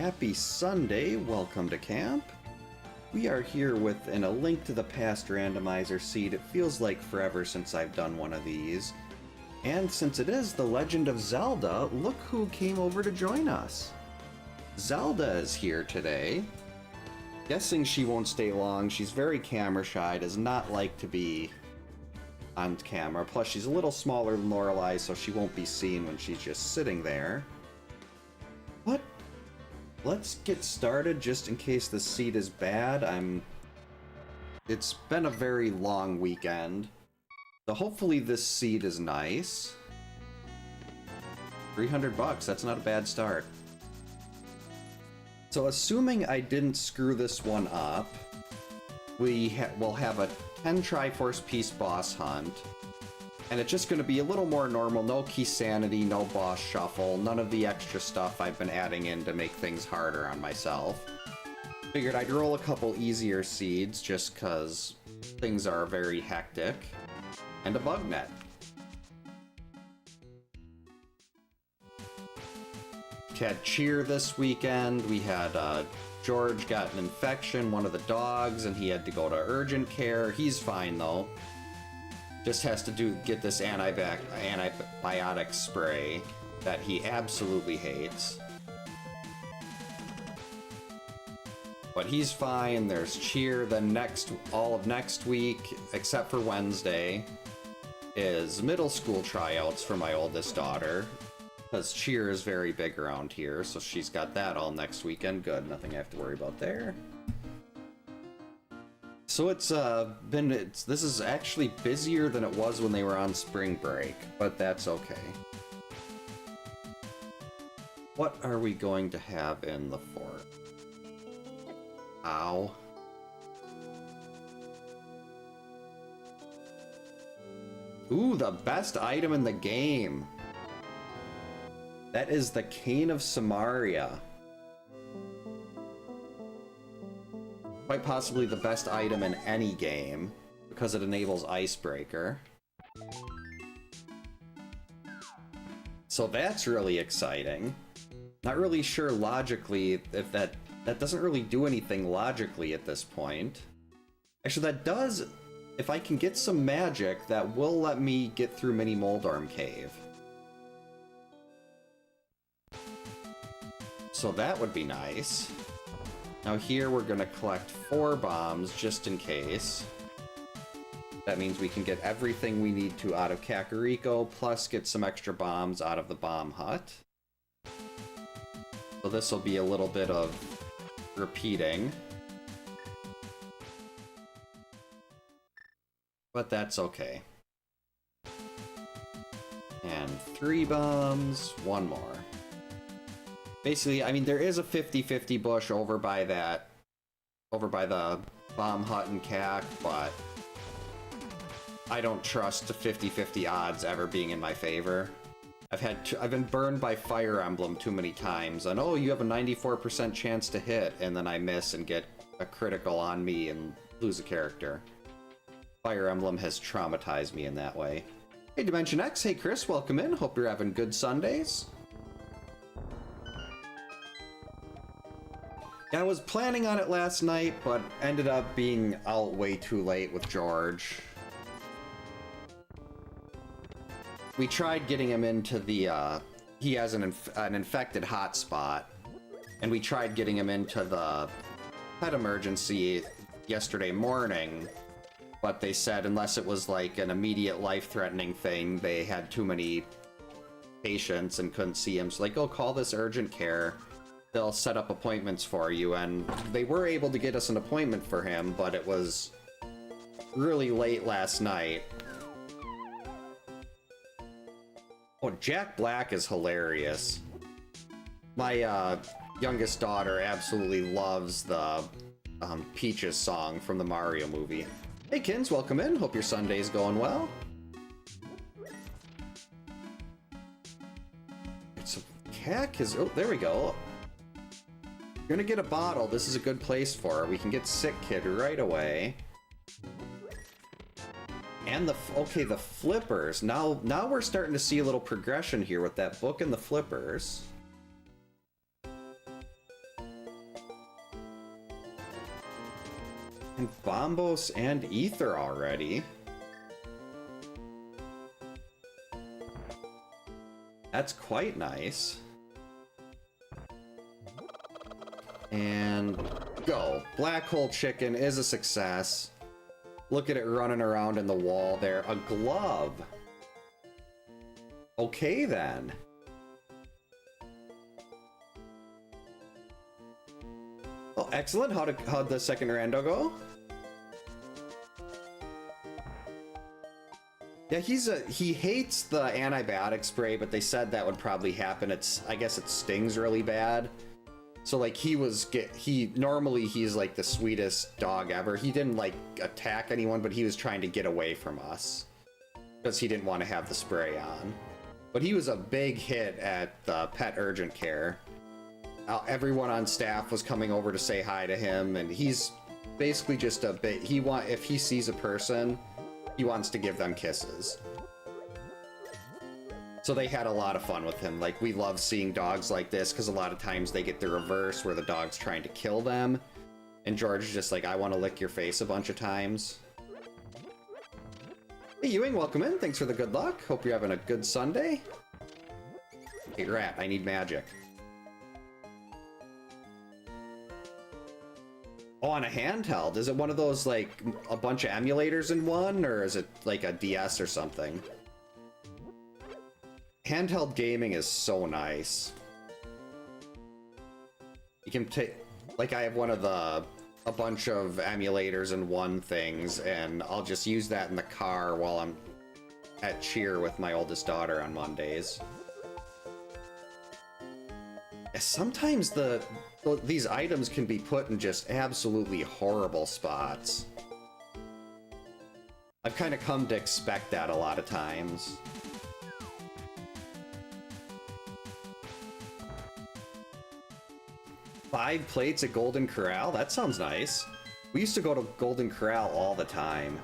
Happy Sunday, welcome to camp. We are here with a Link to the Past randomizer seed. It feels like forever since I've done one of these. And since it is The Legend of Zelda, look who came over to join us. Zelda is here today. Guessing she won't stay long. She's very camera shy, does not like to be on camera. Plus she's a little smaller than Lorelei, so she won't be seen when she's just sitting there. But let's get started just in case the seed is bad. It's been a very long weekend. So hopefully this seed is nice. 300 bucks, that's not a bad start. So assuming I didn't screw this one up, we'll have a 10 Triforce piece boss hunt. And it's just going to be a little more normal, no key sanity, no boss shuffle, none of the extra stuff I've been adding in to make things harder on myself. Figured I'd roll a couple easier seeds just because things are very hectic. And a bug net. We had cheer this weekend. We had George got an infection, one of the dogs, and he had to go to urgent care. He's fine though. Just has to get this antibiotic spray that he absolutely hates. But he's fine. There's cheer. Then all of next week, except for Wednesday, is middle school tryouts for my oldest daughter. Because cheer is very big around here, so she's got that all next weekend. Good, nothing I have to worry about there. So this is actually busier than it was when they were on spring break, but that's okay. What are we going to have in the fort? Ow. Ooh, the best item in the game. That is the Cane of Samaria. Quite possibly the best item in any game, because it enables Icebreaker. So that's really exciting. Not really sure logically if that doesn't really do anything logically at this point. Actually, that does. If I can get some magic, that will let me get through Mini Moldorm Cave. So that would be nice. Now here we're gonna collect 4 bombs just in case. That means we can get everything we need to out of Kakariko, plus get some extra bombs out of the bomb hut. So this will be a little bit of repeating. But that's okay. And 3 bombs, 1 more. Basically, I mean, there is a 50-50 bush over by the bomb hut and cack, but I don't trust the 50-50 odds ever being in my favor. I've been burned by Fire Emblem too many times, and oh, you have a 94% chance to hit, and then I miss and get a critical on me and lose a character. Fire Emblem has traumatized me in that way. Hey, Dimension X, hey Chris, welcome in. Hope you're having good Sundays. Yeah, I was planning on it last night, but ended up being out way too late with George. We tried getting him into the, he has an infected hotspot, and we tried getting him into the pet emergency yesterday morning, but they said unless it was like an immediate life-threatening thing, they had too many patients and couldn't see him. So like, oh, call this urgent care. They'll set up appointments for you, and they were able to get us an appointment for him, but it was really late last night. Oh, Jack Black is hilarious. My youngest daughter absolutely loves the Peaches song from the Mario movie. Hey Kins, welcome in. Hope your Sunday's going well. It's a cack is, oh, there we go. You're gonna get a bottle. This is a good place for it. We can get Sick Kid right away. And the flippers. Now we're starting to see a little progression here with that book and the flippers. And Bombos and Ether already. That's quite nice. And go. Black hole chicken is a success. Look at it running around in the wall there. A glove. Okay then. Oh, excellent. How'd the second rando go? Yeah, he hates the antibiotic spray, but they said that would probably happen. I guess it stings really bad. So like normally he's like the sweetest dog ever. He didn't like attack anyone, but he was trying to get away from us because he didn't want to have the spray on. But he was a big hit at the pet urgent care. Everyone on staff was coming over to say hi to him, and he's basically just if he sees a person, he wants to give them kisses. So they had a lot of fun with him. Like, we love seeing dogs like this because a lot of times they get the reverse where the dog's trying to kill them. And George is just like, I want to lick your face a bunch of times. Hey Ewing, welcome in. Thanks for the good luck. Hope you're having a good Sunday. Hey Rat, I need magic. Oh, on a handheld. Is it one of those, like, a bunch of emulators in one? Or is it, like, a DS or something? Handheld gaming is so nice. You can take... Like, I have a bunch of emulators in one things, and I'll just use that in the car while I'm at cheer with my oldest daughter on Mondays. Sometimes these items can be put in just absolutely horrible spots. I've kind of come to expect that a lot of times. Five plates at Golden Corral? That sounds nice. We used to go to Golden Corral all the time.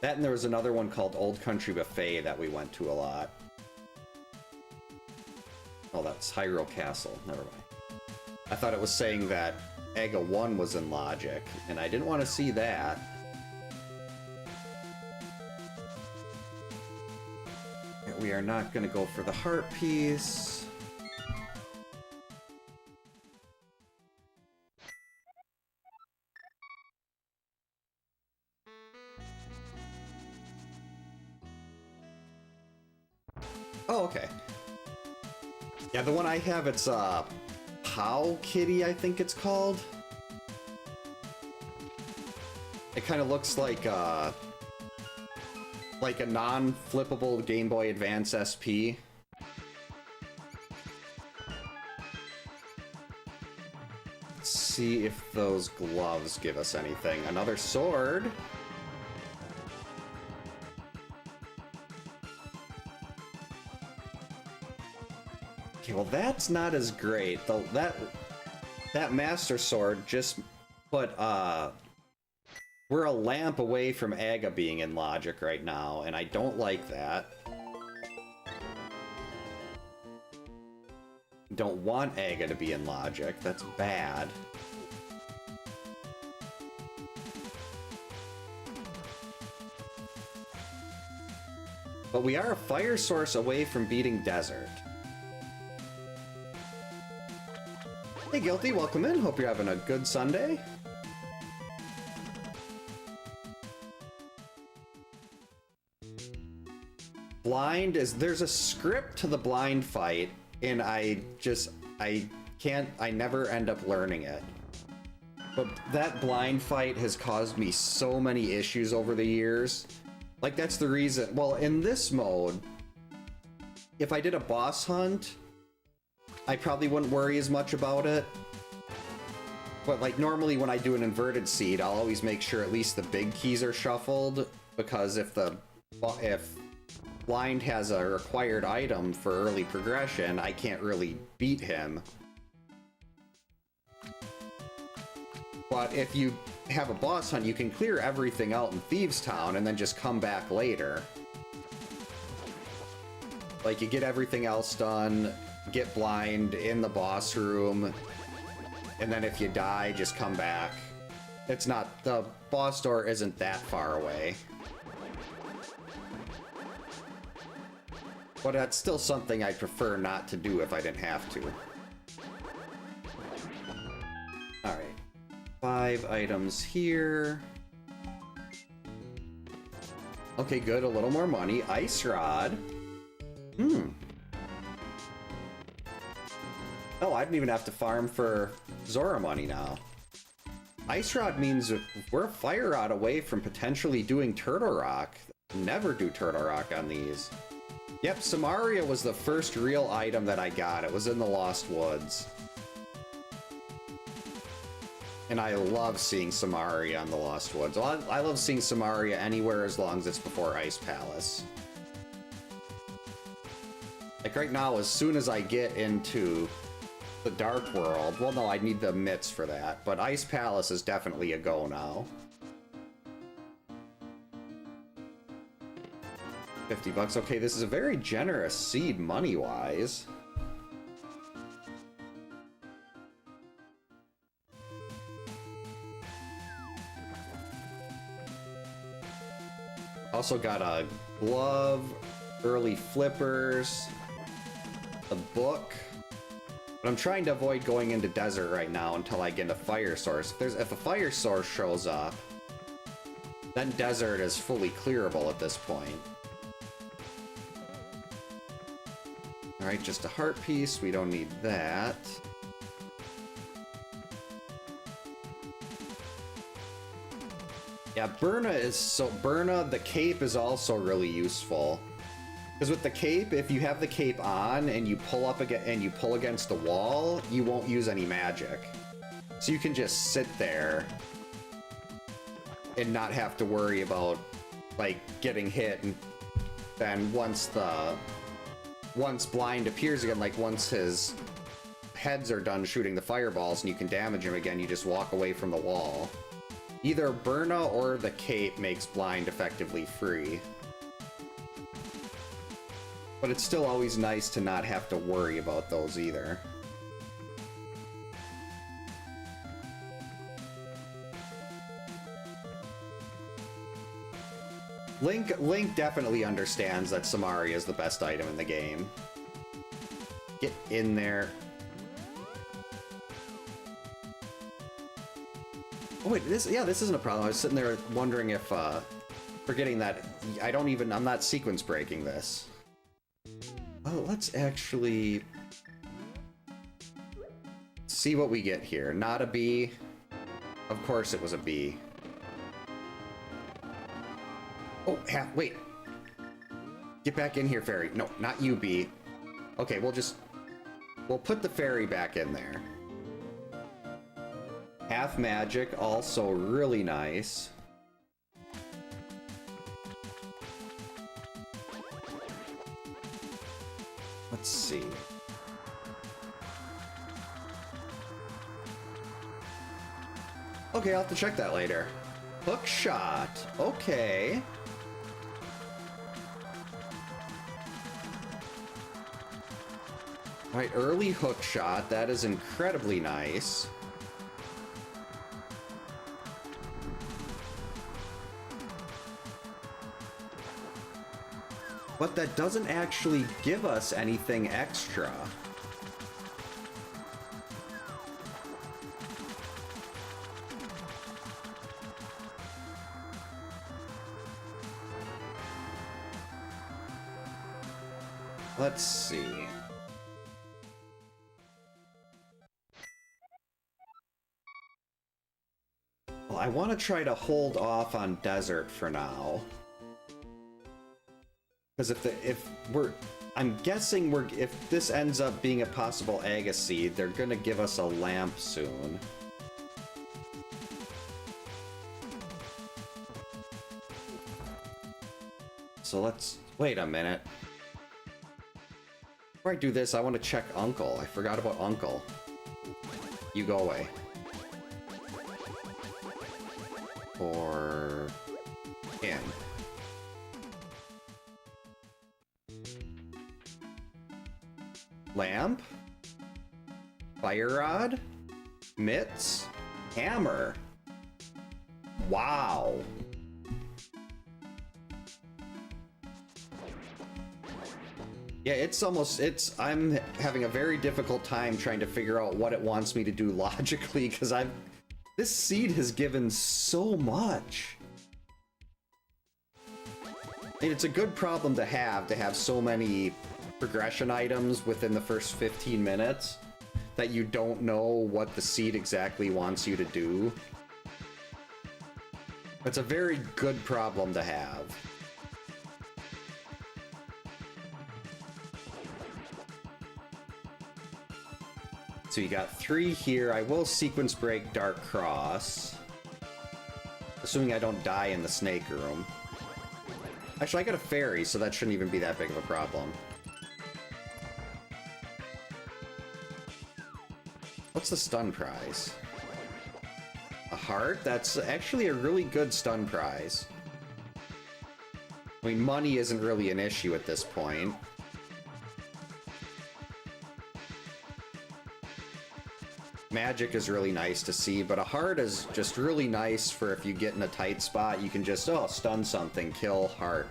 That, and there was another one called Old Country Buffet that we went to a lot. Oh, that's Hyrule Castle. Never mind. I thought it was saying that Ega 1 was in Logic, and I didn't want to see that. We are not going to go for the heart piece. Oh, okay. Yeah, the one I have, it's Pow Kitty, I think it's called. It kind of looks like a non-flippable Game Boy Advance SP. Let's see if those gloves give us anything. Another sword. Okay, well that's not as great. That Master Sword just put we're a lamp away from Aga being in Logic right now, and I don't like that. Don't want Aga to be in Logic. That's bad. But we are a fire source away from beating Desert. Hey Guilty, welcome in. Hope you're having a good Sunday. There's a script to the blind fight, and I never end up learning it. But that blind fight has caused me so many issues over the years. Like, that's the reason. Well, in this mode, if I did a boss hunt, I probably wouldn't worry as much about it. But like normally when I do an inverted seed, I'll always make sure at least the big keys are shuffled, because if blind has a required item for early progression, I can't really beat him. But if you have a boss hunt, you can clear everything out in Thieves Town and then just come back later. Like, you get everything else done, get blind in the boss room, and then if you die, just come back It's not, the boss door isn't that far away. But that's still something I'd prefer not to do if I didn't have to. Alright. 5 items here. Okay, good. A little more money. Ice Rod. Oh, I didn't even have to farm for Zora money now. Ice Rod means we're a Fire Rod away from potentially doing Turtle Rock. Never do Turtle Rock on these. Yep, Samaria was the first real item that I got. It was in the Lost Woods. And I love seeing Samaria on the Lost Woods. Well, I love seeing Samaria anywhere as long as it's before Ice Palace. Like right now, as soon as I get into the Dark World, well no, I need the mitts for that, but Ice Palace is definitely a go now. 50 bucks, okay, this is a very generous seed money-wise. Also got a glove, early flippers, a book. But I'm trying to avoid going into desert right now until I get a fire source. If a fire source shows up, then desert is fully clearable at this point. Alright, just a heart piece. We don't need that. Yeah, Burna, the cape is also really useful. Because with the cape, if you have the cape on and you pull up and you pull against the wall, you won't use any magic. So you can just sit there and not have to worry about like getting hit, and then once blind appears again, like once his heads are done shooting the fireballs and you can damage him again, you just walk away from the wall. Either Burna or the cape makes blind effectively free. But it's still always nice to not have to worry about those either. Link definitely understands that Samaria is the best item in the game. Get in there. Oh wait, this isn't a problem. I was sitting there wondering if, forgetting that I'm not sequence breaking this. Oh, let's actually see what we get here. Not a B. Of course it was a B. Oh, wait. Get back in here, fairy. No, not you, B. Okay, we'll put the fairy back in there. Half magic, also really nice. Let's see. Okay, I'll have to check that later. Hook shot. Okay. All right, early hook shot. That is incredibly nice. But that doesn't actually give us anything extra. Let's see. Well, I want to try to hold off on desert for now. Because I'm guessing if this ends up being a possible Agaseed, they're gonna give us a lamp soon. So let's wait a minute. Before I do this, I want to check Uncle. I forgot about Uncle. You go away. Or in. Lamp, fire rod, mitts, hammer. Wow. Yeah, I'm having a very difficult time trying to figure out what it wants me to do logically, because this seed has given so much. I mean, it's a good problem to have so many progression items within the first 15 minutes that you don't know what the seed exactly wants you to do. It's a very good problem to have. So you got 3 here. I will sequence break Dark Cross. Assuming I don't die in the snake room. Actually, I got a fairy, so that shouldn't even be that big of a problem. What's the stun prize? A heart? That's actually a really good stun prize. I mean, money isn't really an issue at this point. Magic is really nice to see, but a heart is just really nice for if you get in a tight spot, you can just, oh, stun something, kill heart.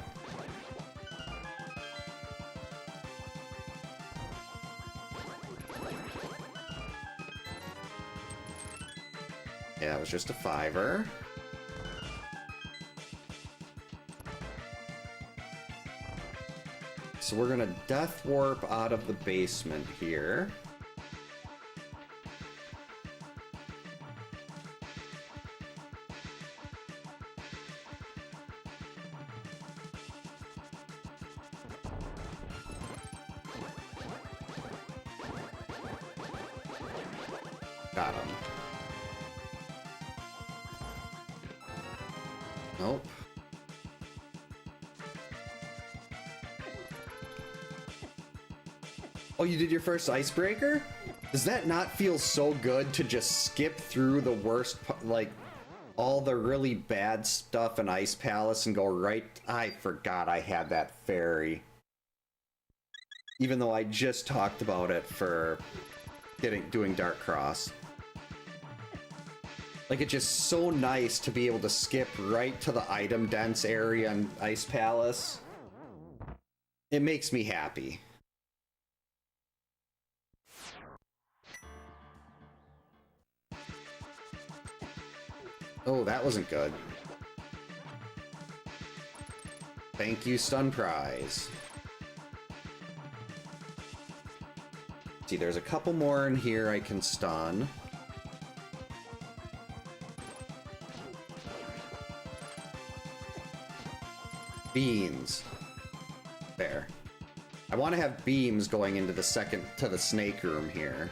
Yeah, it was just a 5-er. So we're gonna death warp out of the basement here. Got him. Nope. Oh, you did your first icebreaker? Does that not feel so good to just skip through the worst, like, all the really bad stuff in Ice Palace and go right... I forgot I had that fairy. Even though I just talked about it for doing Dark Cross. Like, it's just so nice to be able to skip right to the item dense area in Ice Palace. It makes me happy. Oh, that wasn't good. Thank you, stun prize. See, there's a couple more in here I can stun. Beans. There. I want to have beams going into the snake room here.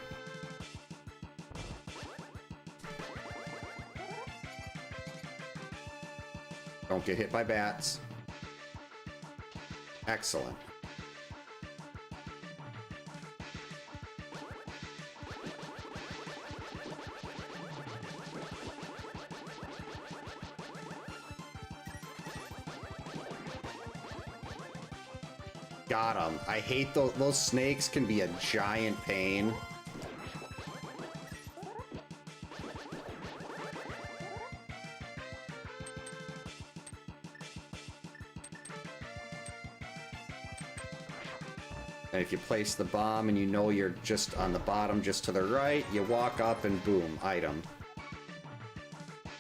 Don't get hit by bats. Excellent. Got him. I hate those snakes can be a giant pain. And if you place the bomb and you know you're just on the bottom, just to the right, you walk up and boom, item.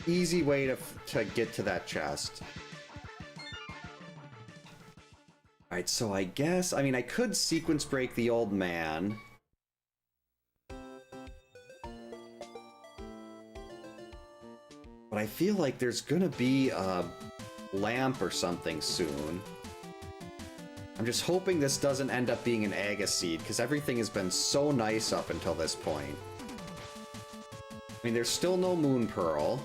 Easy way to get to that chest. Alright, so I guess, I mean, I could sequence break the old man. But I feel like there's gonna be a lamp or something soon. I'm just hoping this doesn't end up being an Agaseed, because everything has been so nice up until this point. I mean, there's still no Moon Pearl.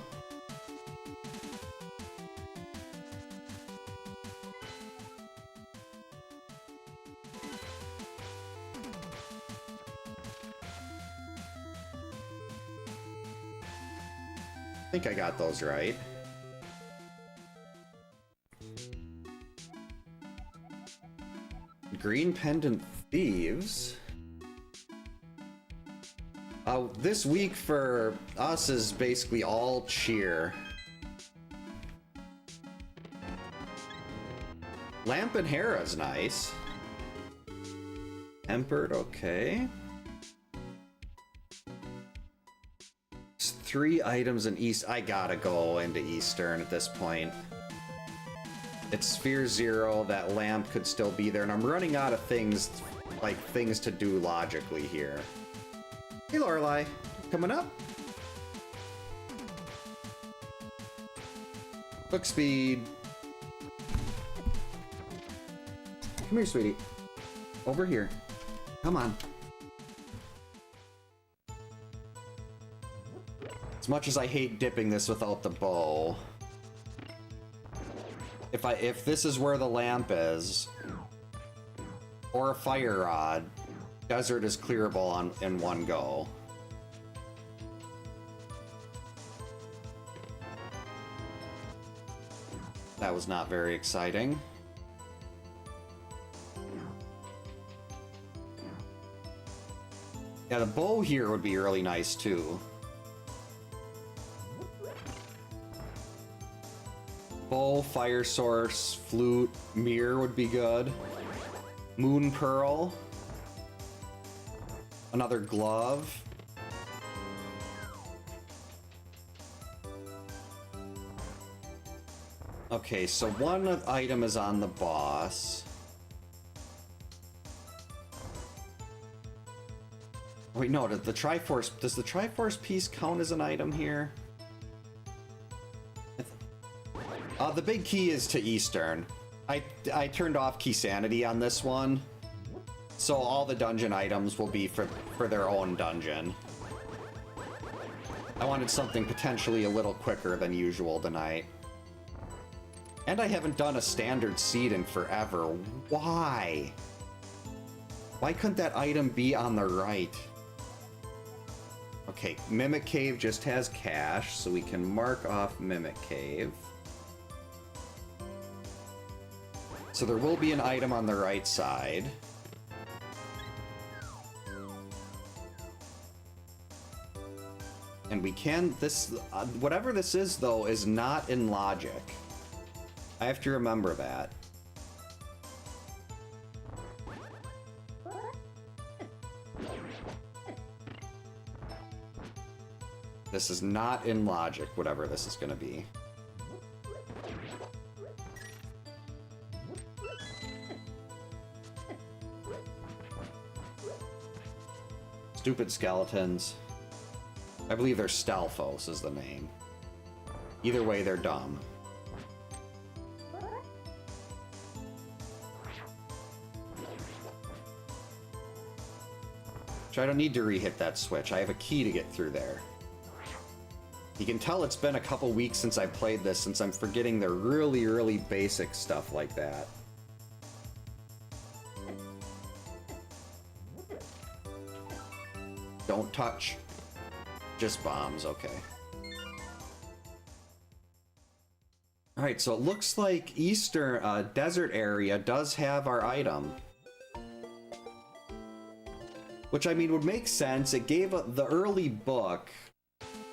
I think I got those right. Green Pendant Thieves. This week for us is basically all cheer. Lamp and Hera's nice. Tempered, okay. It's 3 items in East. I gotta go into Eastern at this point. It's Sphere 0, that lamp could still be there, and I'm running out of things, like, things to do logically here. Hey, Lorelei. Coming up? Book speed. Come here, sweetie. Over here. Come on. As much as I hate dipping this without the bow, if this is where the lamp is, or a fire rod, desert is clearable in one go. That was not very exciting. Yeah, the bow here would be really nice too. Bow, fire source, flute, mirror would be good. Moon pearl. Another glove. Okay, so one item is on the boss. Wait, no, does the Triforce piece count as an item here? The big key is to Eastern. I turned off key sanity on this one, so all the dungeon items will be for their own dungeon. I wanted something potentially a little quicker than usual tonight. And I haven't done a standard seed in forever. Why? Why couldn't that item be on the right? Okay, Mimic Cave just has cash, so we can mark off Mimic Cave. So there will be an item on the right side. And we can, whatever this is though, is not in logic. I have to remember that. This is not in logic, whatever this is gonna be. Stupid skeletons. I believe they're Stalfos is the name. Either way, they're dumb. So I don't need to re-hit that switch. I have a key to get through there. You can tell it's been a couple weeks since I played this, since I'm forgetting the really, really basic stuff like that. Don't touch. Just bombs, okay. Alright, so it looks like Eastern desert area does have our item. Which, I mean, would make sense. It gave the early book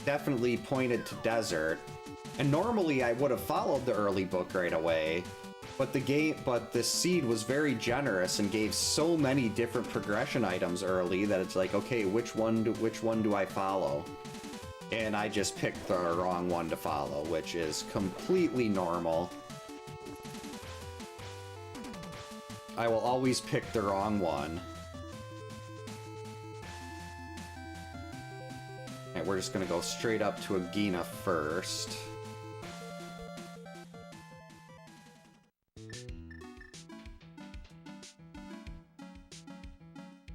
definitely pointed to desert. And normally I would have followed the early book right away. But the seed was very generous and gave so many different progression items early that it's like, okay, which one do I follow? And I just picked the wrong one to follow, which is completely normal. I will always pick the wrong one. And we're just gonna go straight up to Agina first.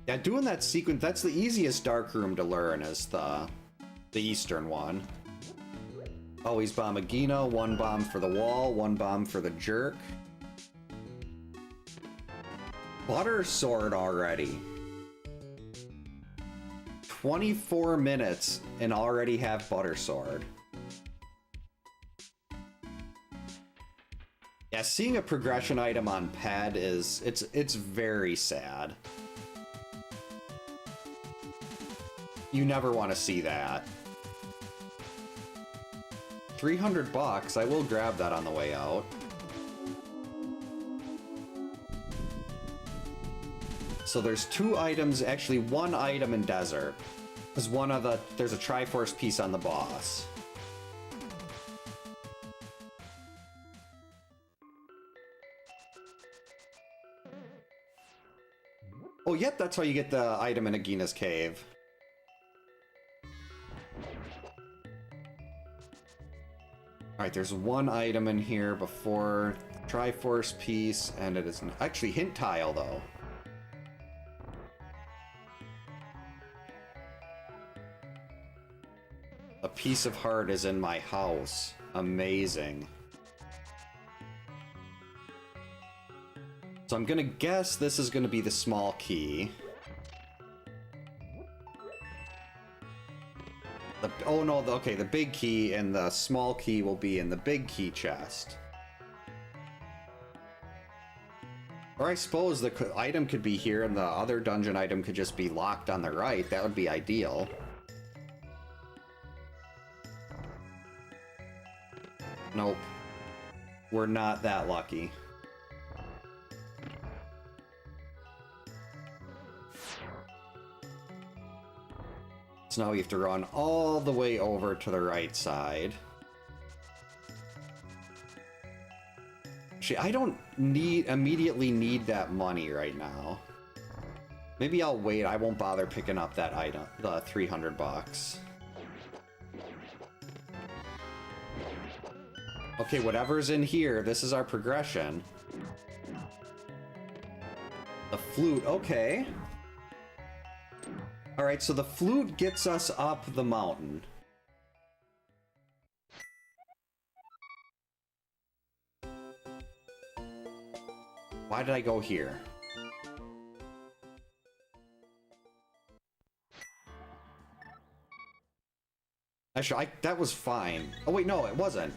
Yeah, doing that sequence, that's the easiest dark room to learn, is the Eastern one. Always bomb Agina, 1 bomb for the wall, 1 bomb for the jerk. Butter sword already. 24 minutes and already have butter sword. Yeah, seeing a progression item on pad is, it's very sad. You never want to see that. 300 bucks, I will grab that on the way out. So there's 2 items, actually 1 item in desert. There's there's a Triforce piece on the boss. Oh, yep, that's how you get the item in Agina's cave. Alright, there's 1 item in here before Triforce piece, and it is actually hint tile, though. A piece of heart is in my house. Amazing. So I'm gonna guess this is gonna be the small key. Oh no, okay, the big key and the small key will be in the big key chest. Or I suppose the item could be here and the other dungeon item could just be locked on the right. That would be ideal. Nope. We're not that lucky. So now we have to run all the way over to the right side. Actually, I don't immediately need that money right now. Maybe I'll wait. I won't bother picking up that item, the 300 bucks. Okay, whatever's in here, this is our progression. The flute, okay. Alright, so the flute gets us up the mountain. Why did I go here? Actually, that was fine. Oh wait, no, it wasn't.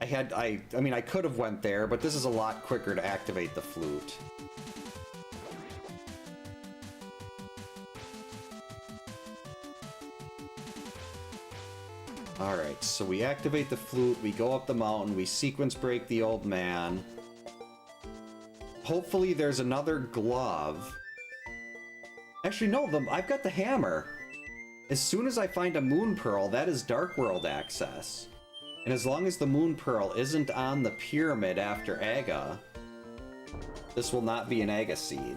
I mean, I could have went there, but this is a lot quicker to activate the flute. Alright, so we activate the flute, we go up the mountain, we sequence break the old man. Hopefully there's another glove. Actually, no, I've got the hammer. As soon as I find a moon pearl, that is Dark World access. And as long as the moon pearl isn't on the pyramid after Aga, this will not be an Aga seed.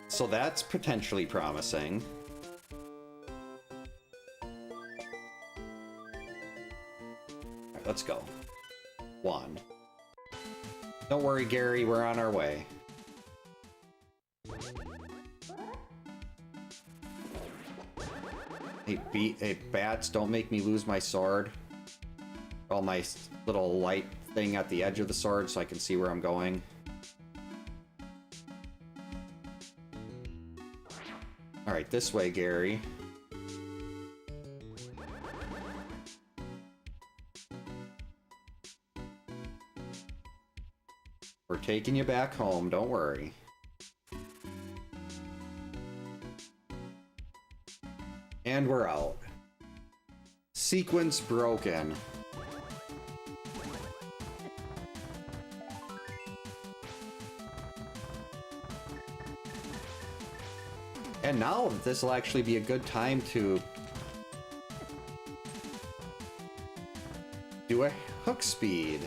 So that's potentially promising. Alright, let's go. 1. Don't worry, Gary, we're on our way. Hey, bats, don't make me lose my sword. All my little light thing at the edge of the sword so I can see where I'm going. Alright, this way, Gary. We're taking you back home, don't worry. And we're out. Sequence broken. And now this will actually be a good time to do a hook speed.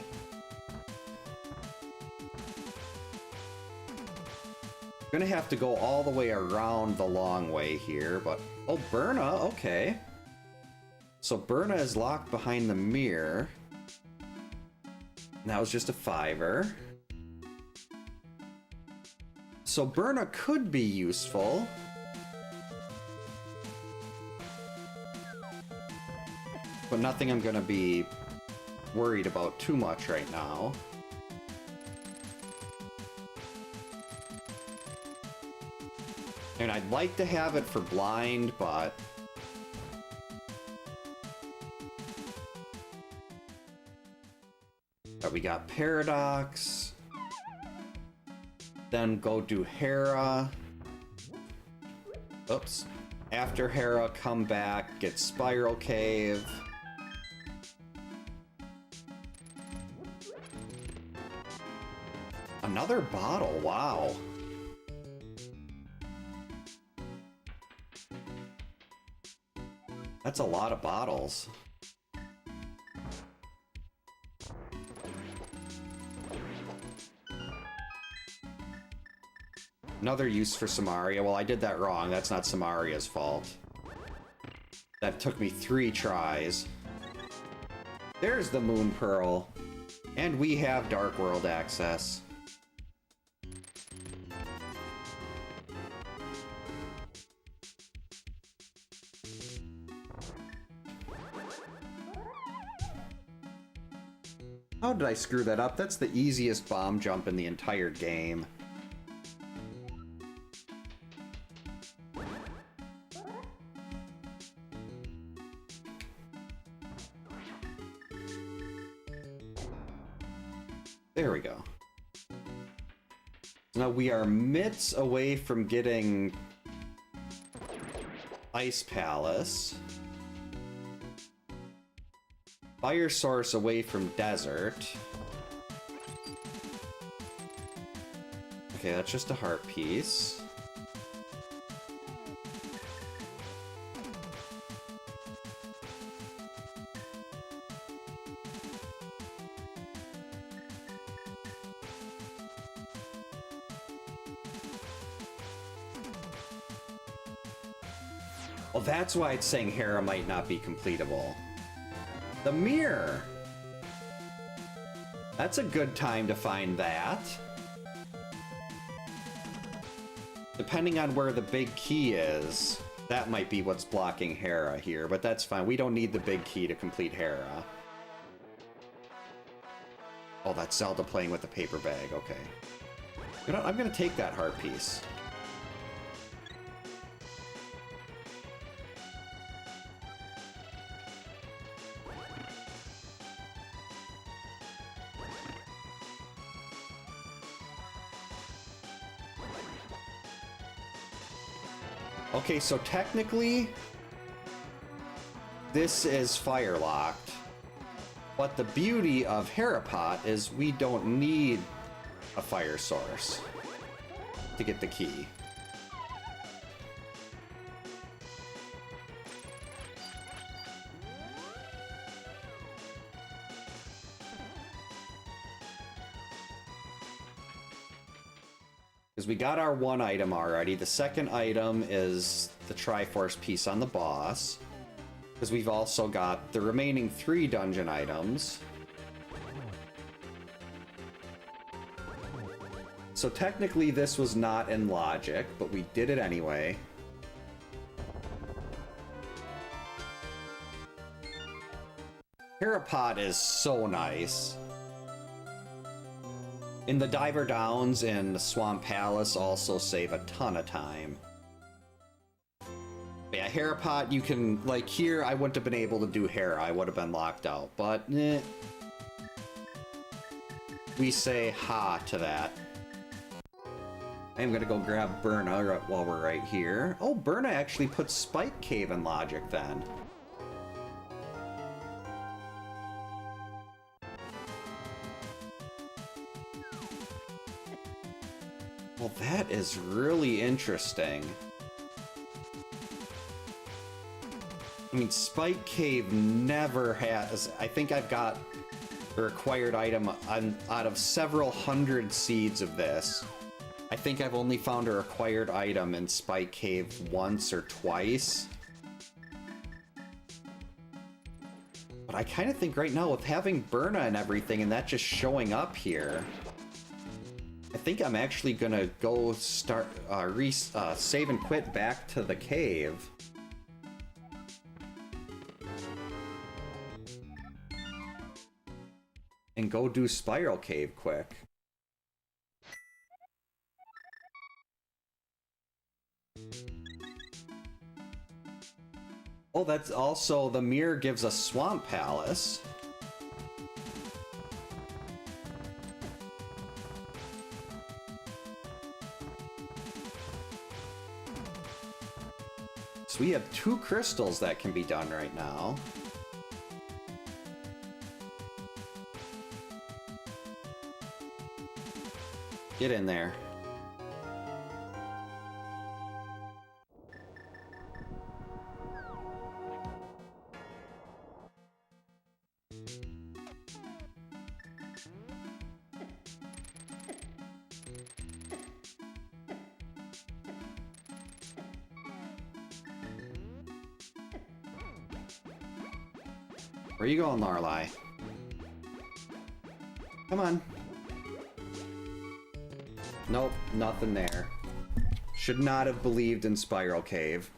Gonna have to go all the way around the long way here, but oh, Berna, okay. So Berna is locked behind the mirror. That was just a 5-er. So Berna could be useful. But nothing I'm gonna be worried about too much right now. And I'd like to have it for blind, but we got Paradox. Then go do Hera. Oops. After Hera, come back, get Spiral Cave. Another bottle, wow. That's a lot of bottles. Another use for Samaria. Well, I did that wrong. That's not Samaria's fault. That took me 3 tries. There's the Moon Pearl. And we have Dark World access. How did I screw that up? That's the easiest bomb jump in the entire game. There we go. Now we are mitts away from getting Ice Palace. Fire Source away from Desert. Okay, that's just a heart piece. Well, that's why it's saying Hera might not be completable. The mirror! That's a good time to find that. Depending on where the big key is, that might be what's blocking Hera here, but that's fine. We don't need the big key to complete Hera. Oh, that's Zelda playing with the paper bag, okay. You know, I'm gonna take that heart piece. Okay, so technically, this is fire locked. But the beauty of Harapot is we don't need a fire source to get the key. Because we got our one item already. The second item is the Triforce piece on the boss. Because we've also got the remaining 3 dungeon items. So technically this was not in logic, but we did it anyway. Harapot is so nice. In the Diver Downs and the Swamp Palace also save a ton of time. But yeah, Harapot, you can, like here, I wouldn't have been able to do Hera. I would have been locked out, but we say ha to that. I'm gonna go grab Burna while we're right here. Oh, Burna actually puts Spike Cave in logic then. Well, that is really interesting. I mean, Spike Cave never has... I think I've got a required item out of several hundred seeds of this. I think I've only found a required item in Spike Cave once or twice. But I kind of think right now with having Burna and everything and that just showing up here... I think I'm actually gonna go start, save and quit back to the cave. And go do Spiral Cave quick. Oh, that's also, the mirror gives us Swamp Palace. So we have 2 crystals that can be done right now. Get in there. Where you going, Lorelei? Come on. Nope, nothing there. Should not have believed in Spiral Cave.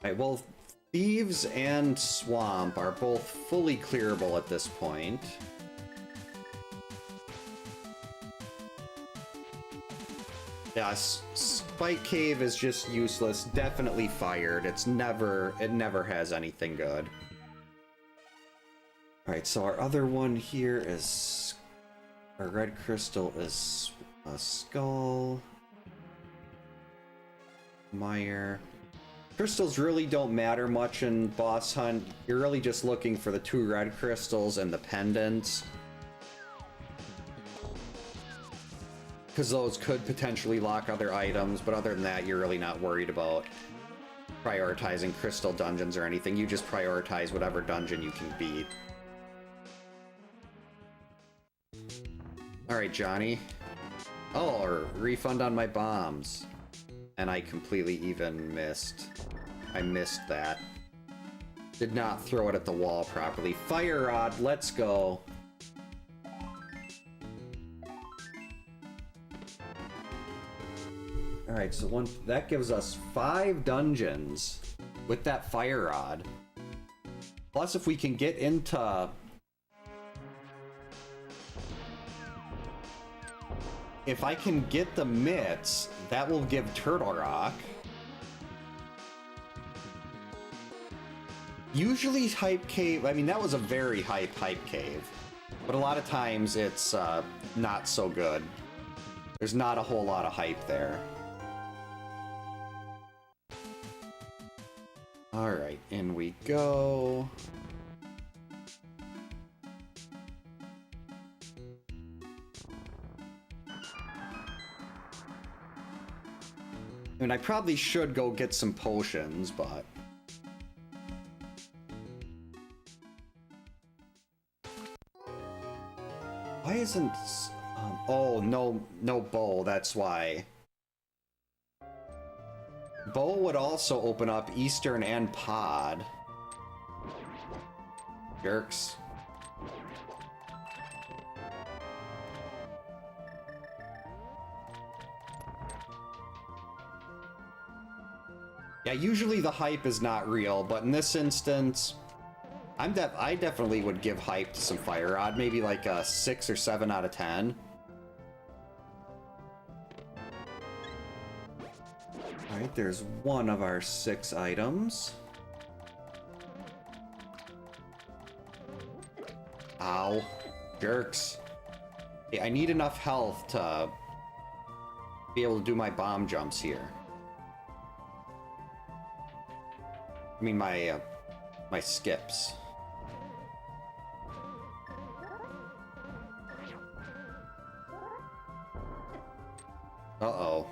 Alright, well, Thieves and Swamp are both fully clearable at this point. Yeah, Spike Cave is just useless. Definitely fired. It never has anything good. Alright, so our other one here is... Our red crystal is a skull. Mire. Crystals really don't matter much in Bosshunt. You're really just looking for the 2 red crystals and the pendants. Because those could potentially lock other items, but other than that, you're really not worried about prioritizing crystal dungeons or anything. You just prioritize whatever dungeon you can beat. Alright, Johnny. Oh, or refund on my bombs. And I completely even missed. I missed that. Did not throw it at the wall properly. Fire Rod, let's go. Alright, so that gives us 5 dungeons with that Fire Rod. Plus, if we can get into... If I can get the mitts, that will give Turtle Rock. Usually Hype Cave, I mean, that was a very hype cave. But a lot of times it's not so good. There's not a whole lot of hype there. Alright, in we go. I mean, I probably should go get some potions, but... Why isn't... oh, no bowl, that's why. Bowl would also open up Eastern and Pod. Jerks. Yeah, usually the hype is not real, but in this instance, I definitely would give hype to some Fire Rod, maybe like a 6 or 7 out of 10. Alright, there's one of our 6 items. Ow. Jerks. Okay, I need enough health to be able to do my bomb jumps here. I mean, my skips. Uh-oh.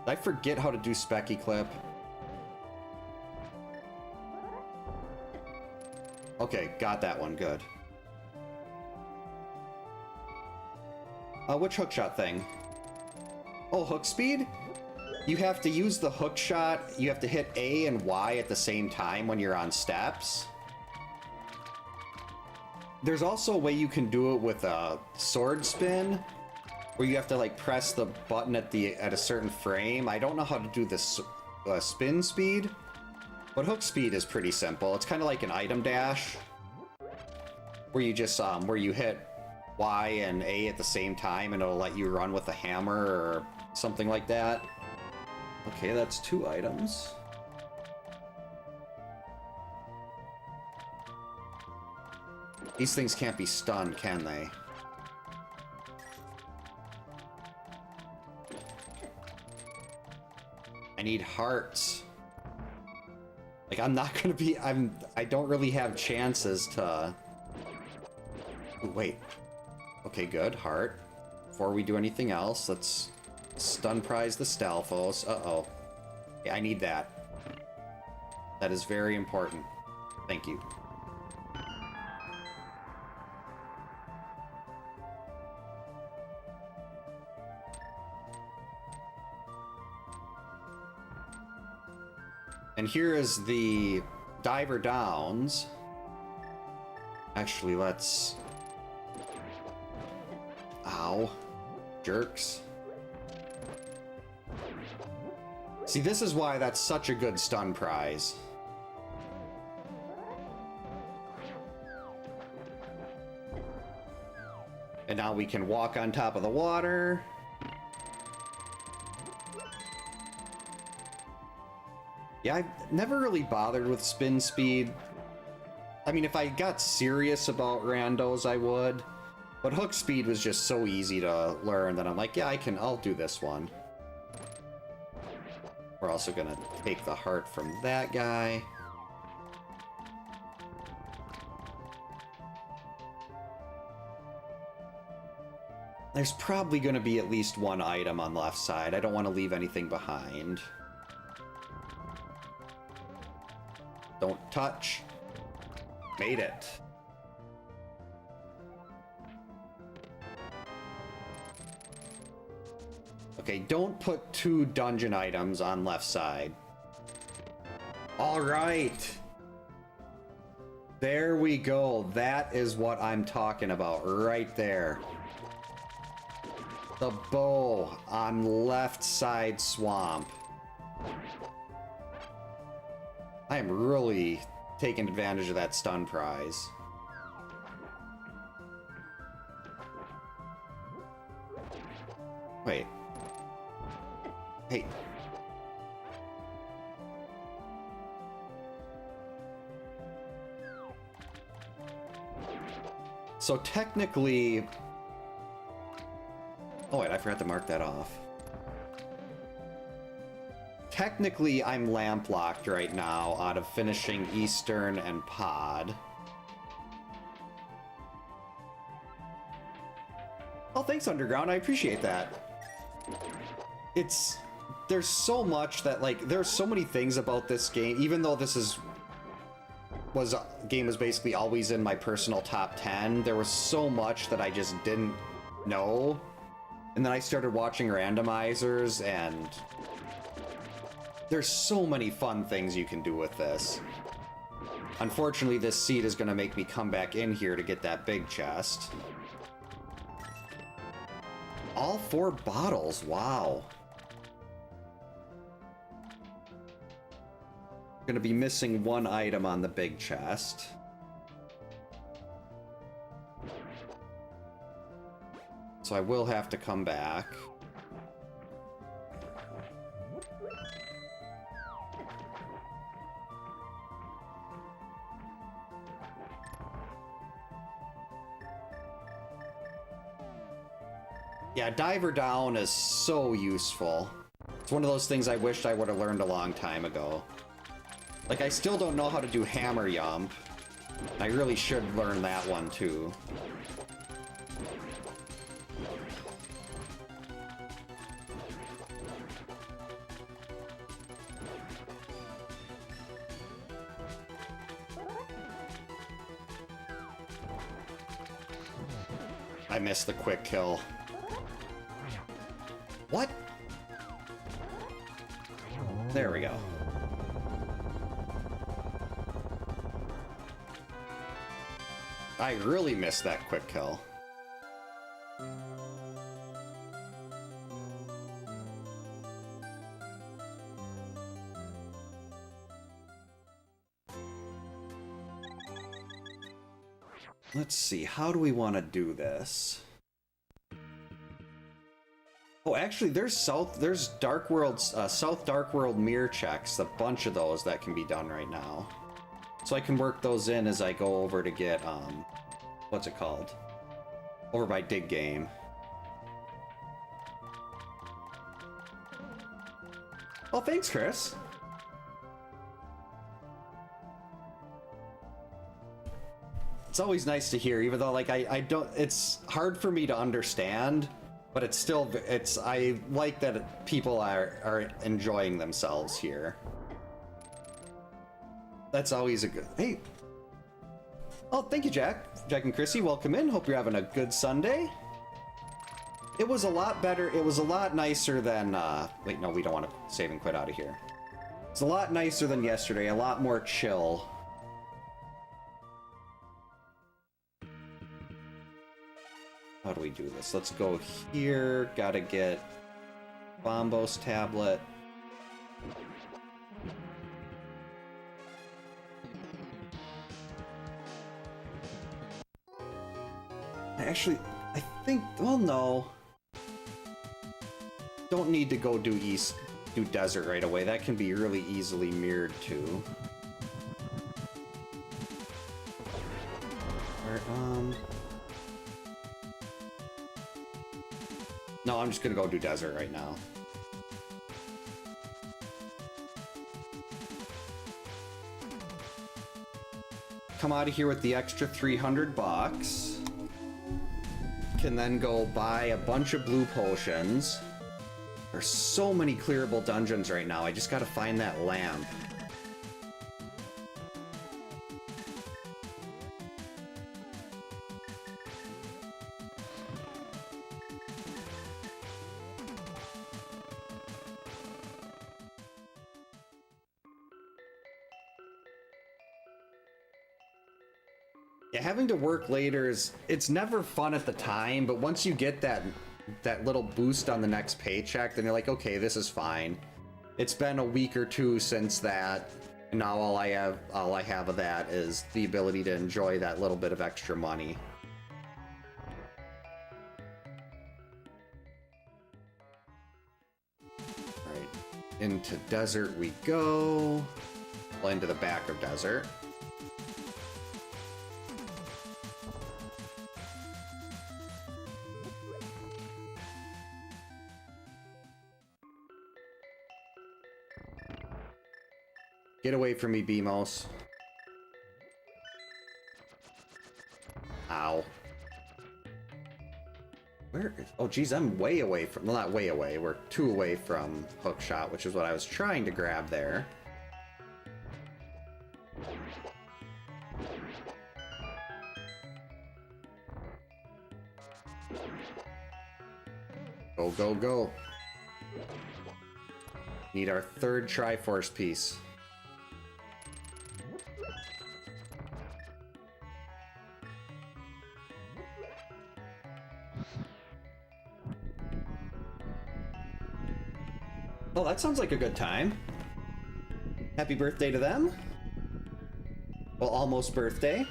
Did I forget how to do Specky Clip? Okay, got that one, good. Which hookshot thing? Oh, hook speed? You have to use the hook shot, you have to hit A and Y at the same time when you're on steps. There's also a way you can do it with a sword spin, where you have to like press the button at a certain frame. I don't know how to do this spin speed, but hook speed is pretty simple. It's kind of like an item dash, where you just where you hit Y and A at the same time, and it'll let you run with a hammer or something like that. Okay, that's 2 items. These things can't be stunned, can they? I need hearts. Like, I'm not gonna be... I don't really have chances to... Ooh, wait. Okay, good. Heart. Before we do anything else, let's stun prize the Stalfos. Uh-oh. Yeah, I need that. That is very important. Thank you. And here is the Diver Downs. Actually, let's... Ow. Jerks. See, this is why that's such a good stun prize. And now we can walk on top of the water. Yeah, I've never really bothered with spin speed. I mean, if I got serious about randos, I would. But hook speed was just so easy to learn that I'm like, yeah, I'll do this one. We're also gonna take the heart from that guy. There's probably gonna be at least one item on the left side. I don't want to leave anything behind. Don't touch. Made it. Okay, don't put 2 dungeon items on left side. All right. There we go. That is what I'm talking about right there. The bow on left side swamp. I am really taking advantage of that stun prize. Wait. Hey. So technically... Oh wait, I forgot to mark that off. Technically, I'm lamp locked right now out of finishing Eastern and Pod. Oh, thanks, Underground. I appreciate that. There's so much that, like, there's so many things about this game, even though this game was basically always in my personal top 10, there was so much that I just didn't know. And then I started watching randomizers, and there's so many fun things you can do with this. Unfortunately, this seed is going to make me come back in here to get that big chest. All 4 bottles, wow. Gonna be missing 1 item on the big chest. So I will have to come back. Yeah, Diver Down is so useful. It's one of those things I wished I would have learned a long time ago. Like, I still don't know how to do Hammer Yump. I really should learn that one, too. I missed the quick kill. What? There we go. I really missed that quick kill. Let's see, how do we want to do this? Oh, actually, there's Dark World's South Dark World mirror checks, a bunch of those that can be done right now. So I can work those in as I go over to get what's it called? Over by Dig Game. Oh, thanks, Chris. It's always nice to hear, even though, like, I don't, it's hard for me to understand, but it's still, I like that people are enjoying themselves here. That's always a good, hey. Oh, thank you, Jack. Jack and Chrissy, welcome in. Hope you're having a good Sunday. It was a lot better, it was a lot nicer than, wait, no, we don't want to save and quit out of here. It's a lot nicer than yesterday, a lot more chill. How do we do this? Let's go here. Gotta get Bombos tablet. Actually, I think, well, no. Don't need to go do desert right away. That can be really easily mirrored too. Alright, no, I'm just gonna go do desert right now. Come out of here with the extra 300 bucks. Can then go buy a bunch of blue potions. There's so many clearable dungeons right now. I just gotta find that lamp. Yeah, having to work later is, it's never fun at the time, but once you get that little boost on the next paycheck, then you're like, okay, this is fine. It's been a week or two since that, and now all I have of that is the ability to enjoy that little bit of extra money. Right, into desert we go. Well, into the back of desert. Get away from me, Beamos. Ow. Where is... Oh, geez, I'm way away from... Well, not way away. We're 2 away from hookshot, which is what I was trying to grab there. Go, go, go. Need our 3rd Triforce piece. Oh, that sounds like a good time. Happy birthday to them. Well, almost birthday.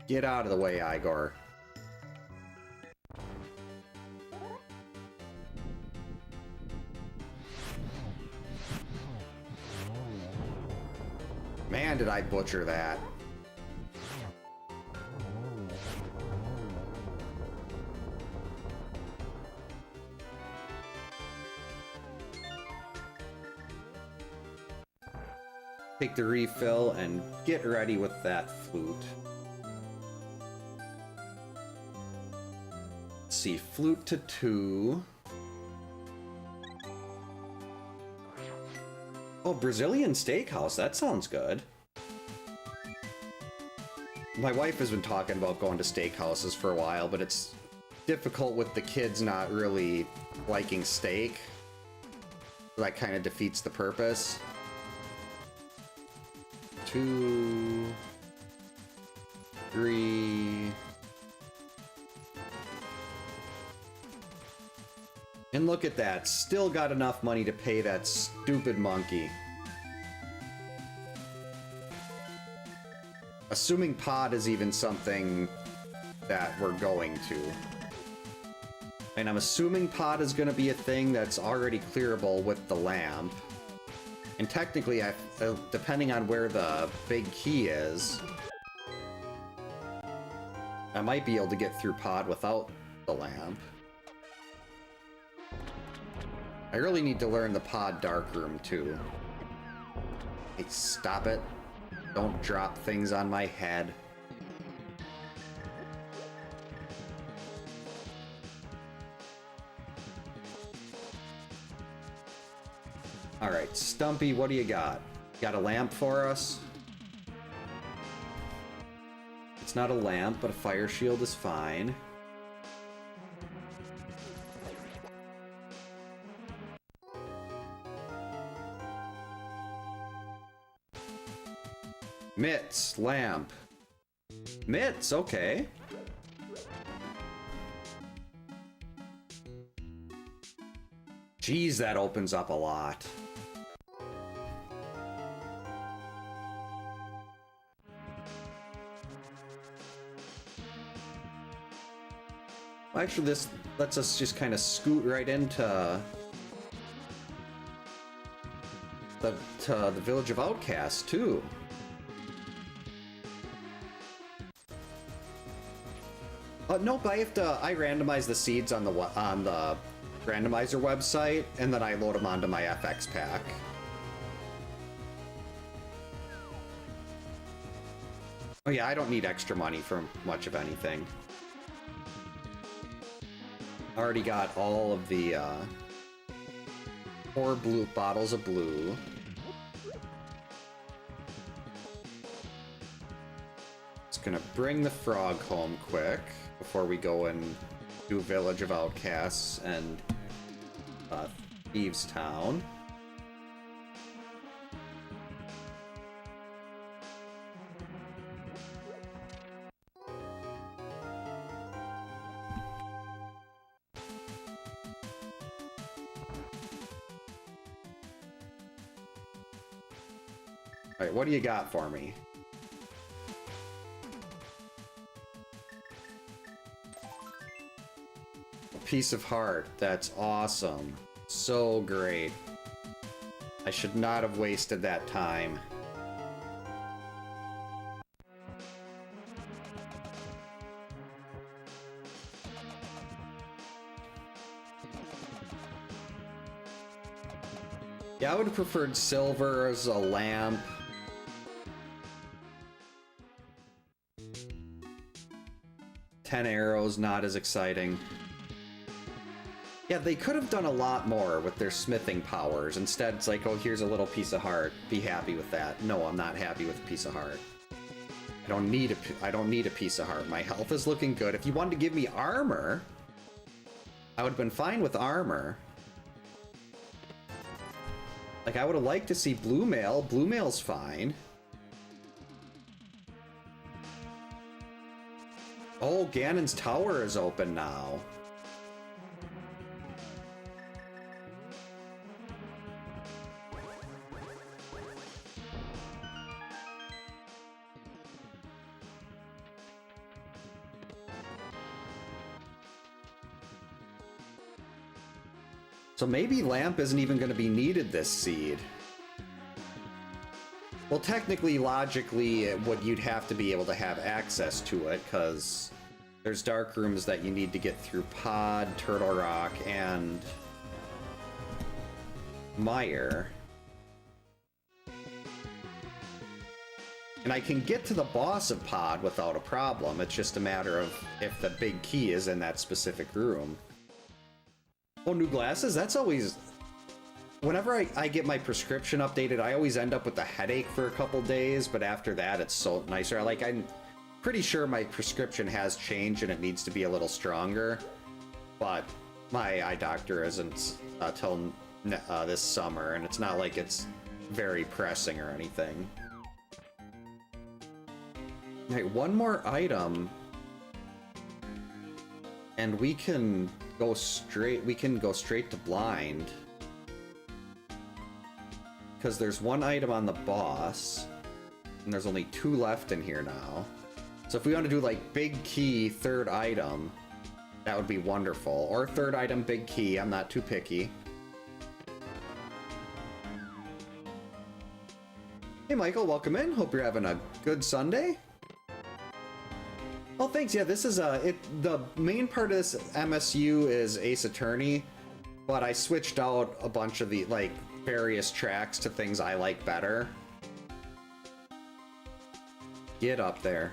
Get out of the way, Igor. Man, did I butcher that. Take the refill and get ready with that flute. Let's see, flute to 2. Oh, Brazilian steakhouse, that sounds good. My wife has been talking about going to steakhouses for a while, but it's difficult with the kids not really liking steak. That kind of defeats the purpose. 2, 3. And look at that, still got enough money to pay that stupid monkey. Assuming pod is even something that we're going to. And I'm assuming pod is going to be a thing that's already clearable with the lamp. And technically, depending on where the big key is, I might be able to get through pod without the lamp. I really need to learn the pod darkroom too. Hey, stop it. Don't drop things on my head. Alright, Stumpy, what do you got? Got a lamp for us? It's not a lamp, but a fire shield is fine. Mitts, lamp. Mitts, okay. Jeez, that opens up a lot. Actually, this lets us just kind of scoot right into the village of outcasts too. Nope, I randomize the seeds on the randomizer website, and then I load them onto my FX pack. Oh yeah, I don't need extra money for much of anything. Already got all of the 4 blue bottles of blue. Just gonna bring the frog home quick before we go and do Village of Outcasts and Thieves Town. Alright, what do you got for me? Piece of heart. That's awesome. So great. I should not have wasted that time. Yeah, I would have preferred silver as a lamp. Ten arrows, not as exciting. Yeah, they could have done a lot more with their smithing powers. Instead, it's like, oh, here's a little piece of heart. Be happy with that. No, I'm not happy with a piece of heart. I don't need a piece of heart. My health is looking good. If you wanted to give me armor, I would have been fine with armor. Like, I would have liked to see blue mail. Blue mail's fine. Oh, Ganon's tower is open now. So maybe lamp isn't even going to be needed this seed. Well, technically, logically, you'd have to be able to have access to it, because there's dark rooms that you need to get through Pod, Turtle Rock, and Mire. And I can get to the boss of Pod without a problem. It's just a matter of if the big key is in that specific room. Oh, new glasses? That's always... Whenever I get my prescription updated, I always end up with a headache for a couple days, but after that, it's so nicer. Like, I'm pretty sure my prescription has changed and it needs to be a little stronger, but my eye doctor isn't till this summer, and it's not like it's very pressing or anything. Alright, one more item, and we can go straight to blind. Because there's one item on the boss, and there's only 2 left in here now. So if we want to do like big key, 3rd item, that would be wonderful. Or 3rd item, big key, I'm not too picky. Hey Michael, welcome in. Hope you're having a good Sunday. Oh, thanks. Yeah, this is the main part of this MSU is Ace Attorney, but I switched out a bunch of the like various tracks to things I like better. Get up there.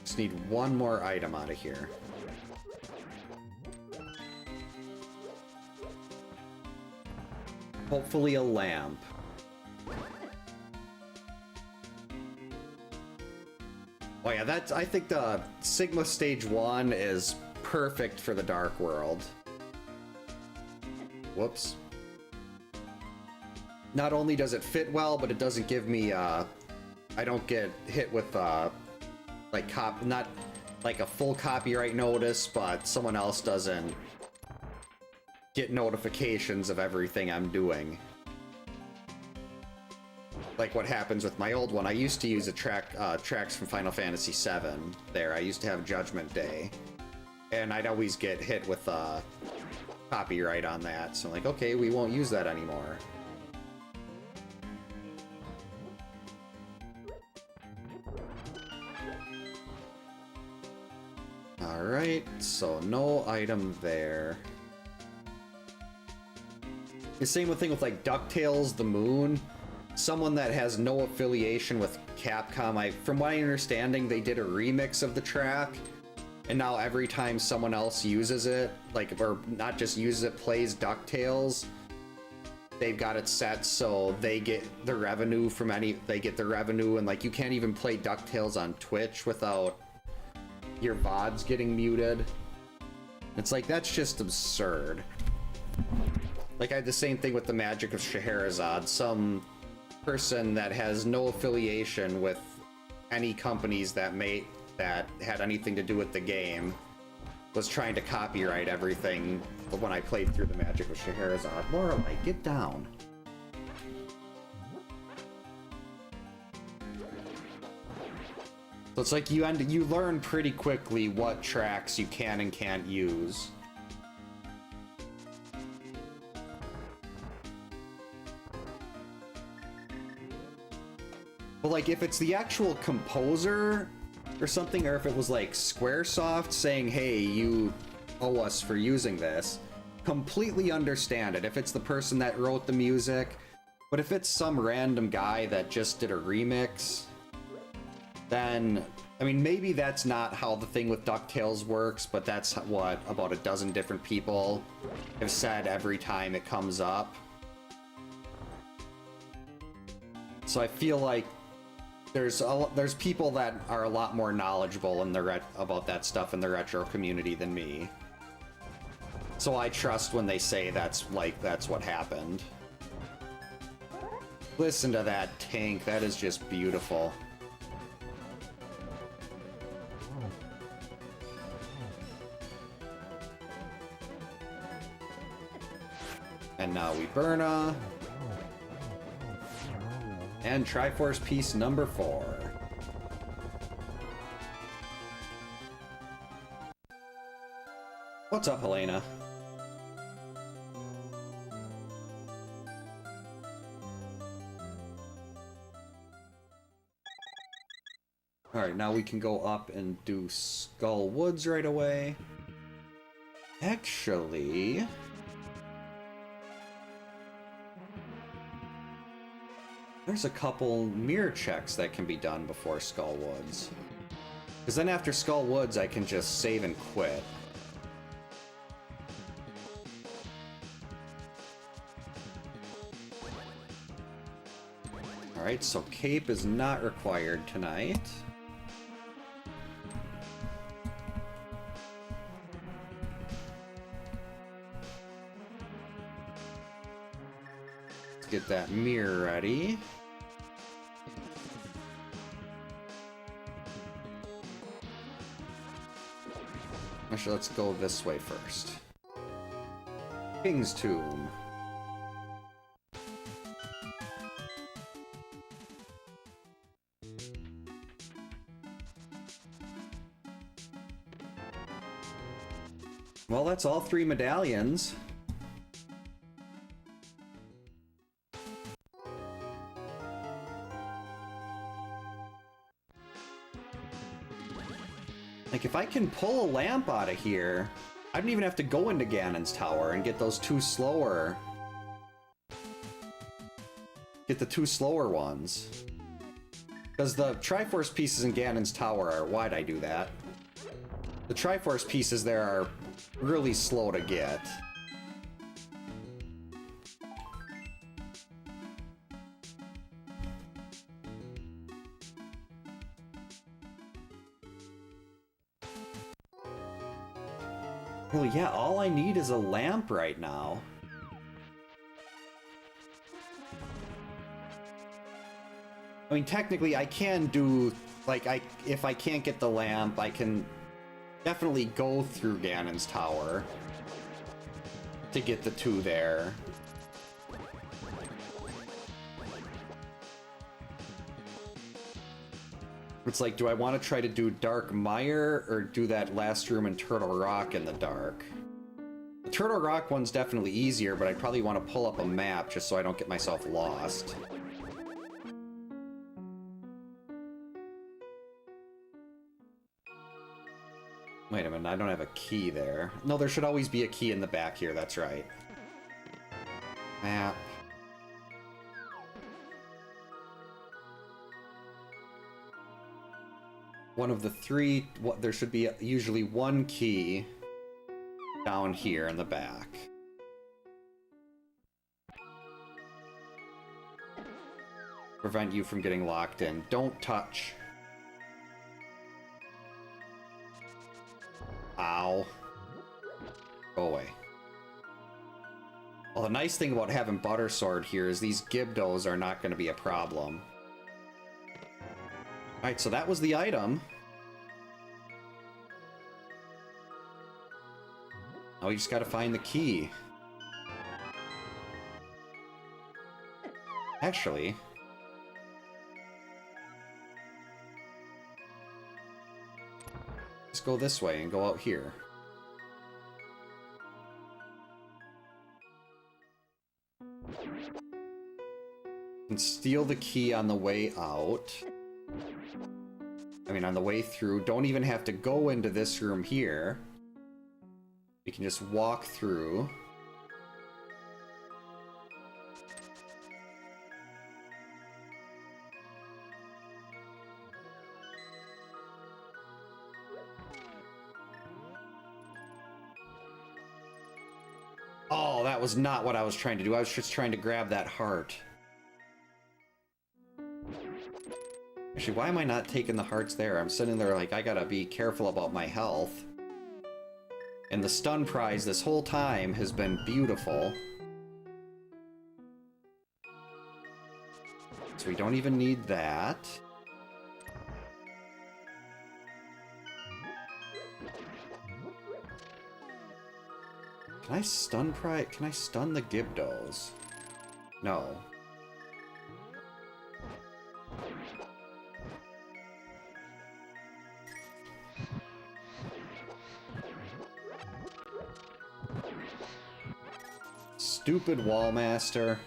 Just need one more item out of here. Hopefully a lamp. Oh yeah, that's, I think the Sigma Stage 1 is perfect for the Dark World. Whoops. Not only does it fit well, but it doesn't give me, I don't get hit with, like, not like a full copyright notice, but someone else doesn't get notifications of everything I'm doing. Like what happens with my old one. I used to use a tracks from Final Fantasy VII there. I used to have Judgment Day. And I'd always get hit with copyright on that. So I'm like, okay, we won't use that anymore. Alright, so no item there. The same thing with like DuckTales The Moon. Someone that has no affiliation with Capcom, from my understanding, they did a remix of the track, and now every time someone else uses it, like, or not just uses it, plays DuckTales, they've got it set so they get the revenue from they get the revenue, and like, you can't even play DuckTales on Twitch without your VODs getting muted. It's like, that's just absurd. Like, I had the same thing with the Magic of Scheherazade. Some person that has no affiliation with any companies that had anything to do with the game was trying to copyright everything when I played through the Magic of Scheherazade. Lorelei, get down. So it's like you learn pretty quickly what tracks you can and can't use. But like, if it's the actual composer or something, or if it was like Squaresoft saying, hey, you owe us for using this, completely understand it if it's the person that wrote the music. But if it's some random guy that just did a remix, then, I mean, maybe that's not how the thing with DuckTales works, but that's what about a dozen different people have said every time it comes up. So I feel like there's people that are a lot more knowledgeable in about that stuff in the retro community than me. So I trust when they say that's what happened. Listen to that tank, that is just beautiful. And now we Burna. And Triforce piece number 4. What's up, Helena? Alright, now we can go up and do Skull Woods right away. Actually, there's a couple mirror checks that can be done before Skull Woods. Because then after Skull Woods, I can just save and quit. Alright, so Cape is not required tonight. Let's get that mirror ready. Actually, let's go this way first. King's Tomb. Well, that's all 3 medallions. Like, if I can pull a lamp out of here, I don't even have to go into Ganon's tower and get those 2 slower... Get the 2 slower ones. Because the Triforce pieces in Ganon's tower are... Why'd I do that? The Triforce pieces there are really slow to get. Well, yeah, all I need is a lamp right now. I mean, technically, I can do, like, if I can't get the lamp, I can definitely go through Ganon's tower to get the two there. It's like, do I want to try to do Dark Mire or do that last room in Turtle Rock in the dark? The Turtle Rock one's definitely easier, but I'd probably want to pull up a map just so I don't get myself lost. Wait a minute, I don't have a key there. No, there should always be a key in the back here, that's right. Map. One of the three, there should be usually one key down here in the back. Prevent you from getting locked in. Don't touch. Ow. Go away. Well, the nice thing about having Butter Sword here is these Gibdos are not going to be a problem. Alright, so that was the item. Now we just gotta find the key. Actually... let's go this way and go out here. And steal the key on the way out. I mean, on the way through. Don't even have to go into this room here. We can just walk through. Oh, that was not what I was trying to do. I was just trying to grab that heart. Actually, why am I not taking the hearts there? I'm sitting there like, I gotta be careful about my health. And the stun prize this whole time has been beautiful. So we don't even need that. Can I stun Can I stun the Gibdos? No. Stupid Wallmaster.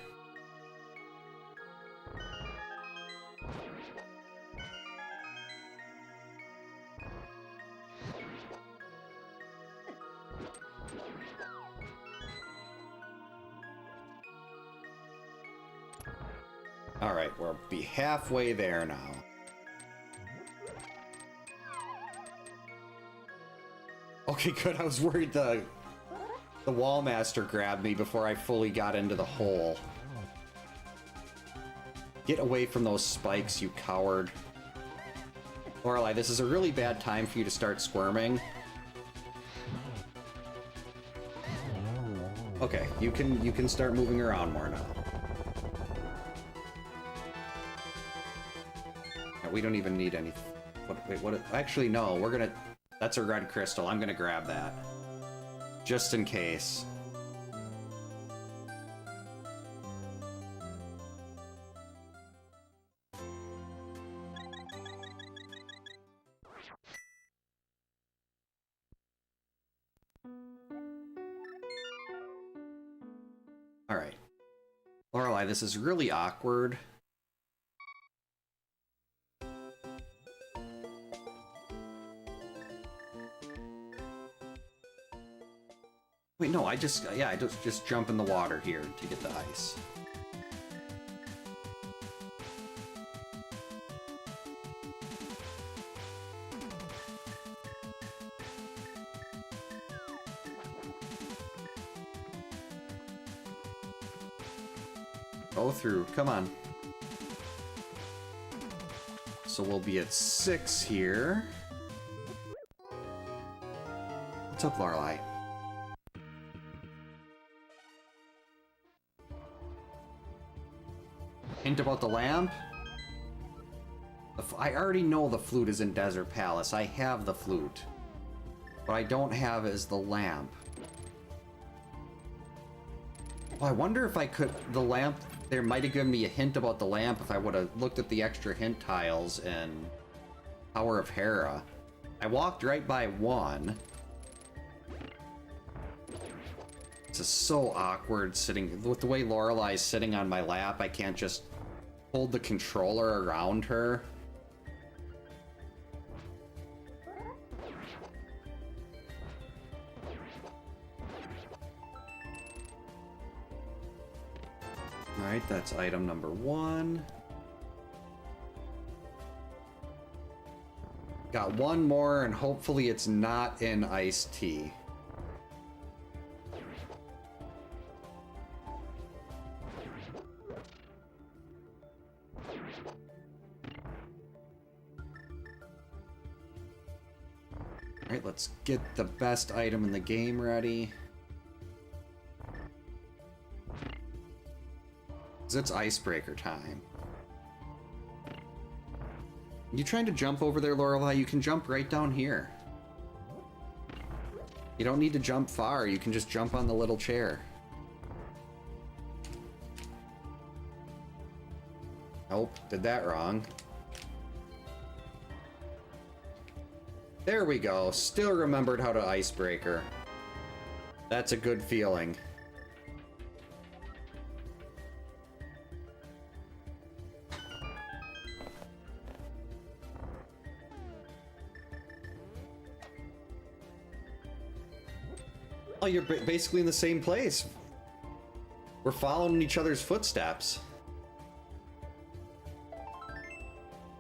Alright, we'll be halfway there now. Okay, good. I was worried the Wallmaster grabbed me before I fully got into the hole. Get away from those spikes, you coward. Lorelei, this is a really bad time for you to start squirming. Okay, you can start moving around more now. We don't even need any... Wait, what? Actually, no. We're gonna... That's a red crystal. I'm gonna grab that. Just in case. Alright. Lorelei, this is really awkward. Wait, no, I just jump in the water here to get the ice. Go through, come on. So we'll be at 6 here. What's up, Lorelei? Hint about the lamp? I already know the flute is in Desert Palace. I have the flute. What I don't have is the lamp. Well, I wonder if I could... The lamp... There might have given me a hint about the lamp if I would have looked at the extra hint tiles in Tower of Hera. I walked right by one. This is so awkward sitting... With the way Lorelai's sitting on my lap, I can't just hold the controller around her. Alright, that's item number 1. Got one more, and hopefully it's not in iced tea. Alright, let's get the best item in the game ready. It's icebreaker time. You trying to jump over there, Lorelai? You can jump right down here. You don't need to jump far. You can just jump on the little chair. Nope, did that wrong. There we go. Still remembered how to icebreaker. That's a good feeling. Oh, you're basically in the same place. We're following each other's footsteps.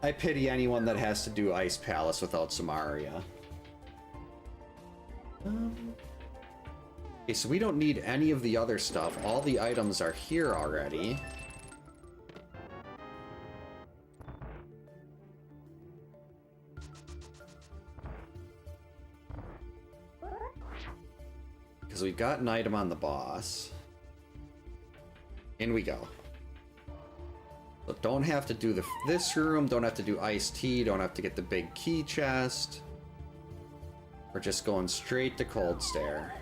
I pity anyone that has to do Ice Palace without Samaria. Okay, so we don't need any of the other stuff. All the items are here already. Because we've got an item on the boss. In we go. So don't have to do this room, don't have to do iced tea, don't have to get the big key chest. We're just going straight to Cold Stare.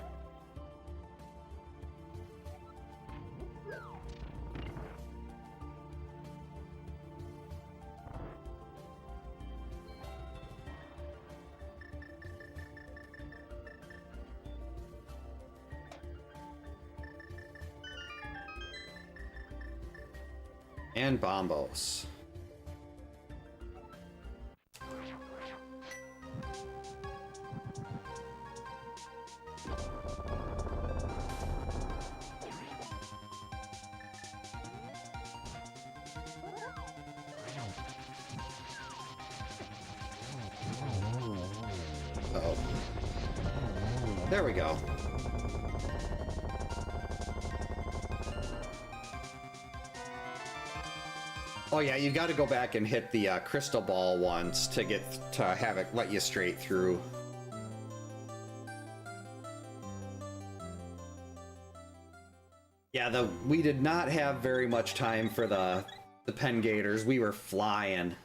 And Bombos. Uh-oh. There we go. Oh yeah, you got to go back and hit the crystal ball once to have it let you straight through. Yeah, we did not have very much time for the pen gators. We were flying.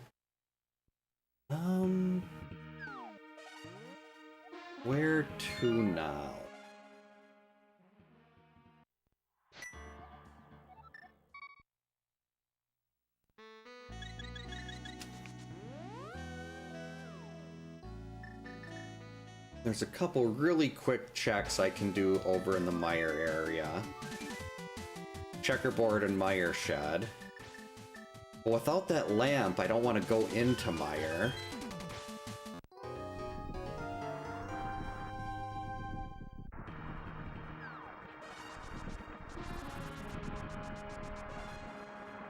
Where to now? There's a couple really quick checks I can do over in the mire area. Checkerboard and mire shed. But without that lamp, I don't want to go into mire.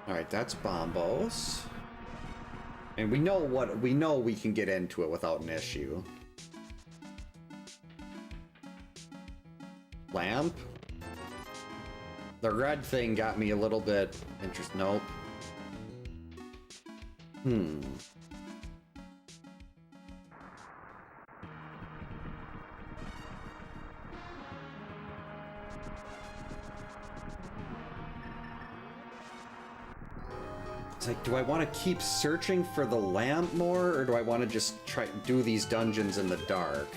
Alright, that's Bombos. And we know we can get into it without an issue. Lamp? The red thing got me a little bit interested. Nope. It's like, do I want to keep searching for the lamp more, or do I want to just try do these dungeons in the dark?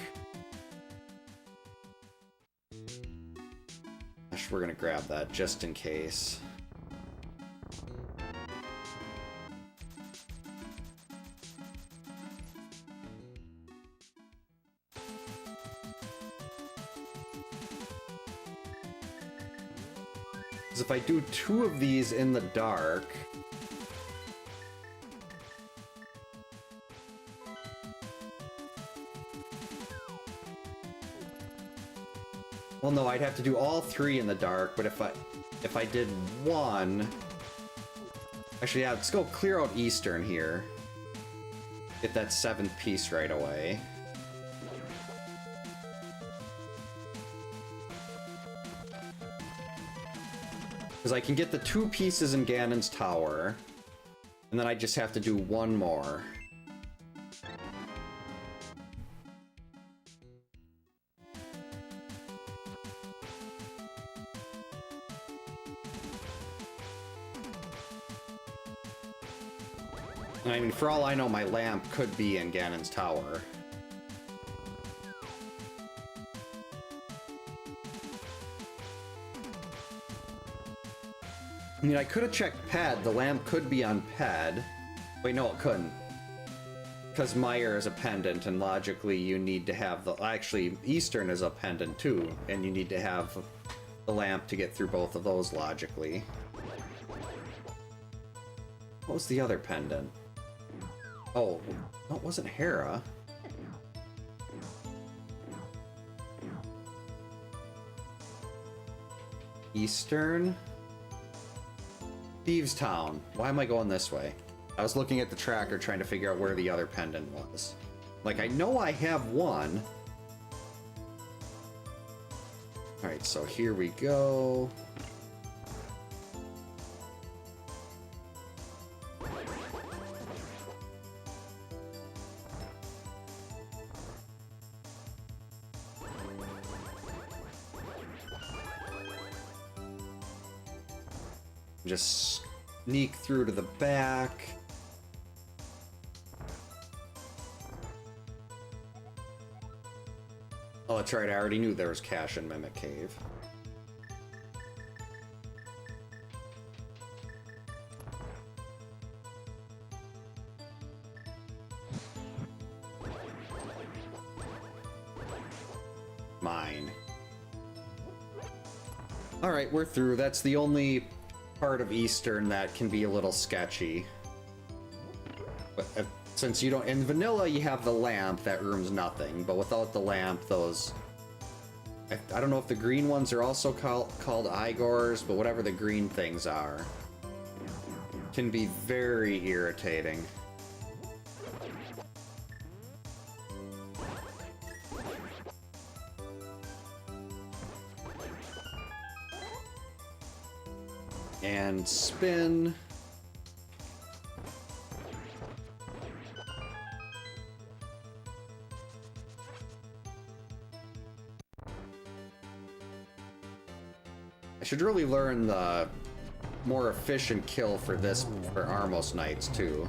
Gosh, we're gonna grab that just in case. Because if I do 2 of these in the dark... Well, no, I'd have to do all 3 in the dark, but if I did 1... Actually, yeah, let's go clear out Eastern here. Get that 7th piece right away. Because I can get the 2 pieces in Ganon's tower, and then I just have to do 1 more. I mean, for all I know, my lamp could be in Ganon's tower. I mean, I could have checked Ped. The lamp could be on Ped. Wait, no, it couldn't. Because Meyer is a pendant, and logically you need to have the... Actually, Eastern is a pendant too, and you need to have the lamp to get through both of those logically. What was the other pendant? Oh, no, it wasn't Hera. Eastern? Thieves Town. Why am I going this way? I was looking at the tracker trying to figure out where the other pendant was. Like, I know I have one. Alright, so here we go. Just sneak through to the back. Oh, that's right, I already knew there was cash in Mimic Cave. Mine. Alright, we're through. That's the only part of Eastern that can be a little sketchy. But since you don't... In vanilla, you have the lamp. That room's nothing. But without the lamp, those... I don't know if the green ones are also called Igors, but whatever the green things are, can be very irritating. And spin. I should really learn the more efficient kill for this, for Armos Knights too.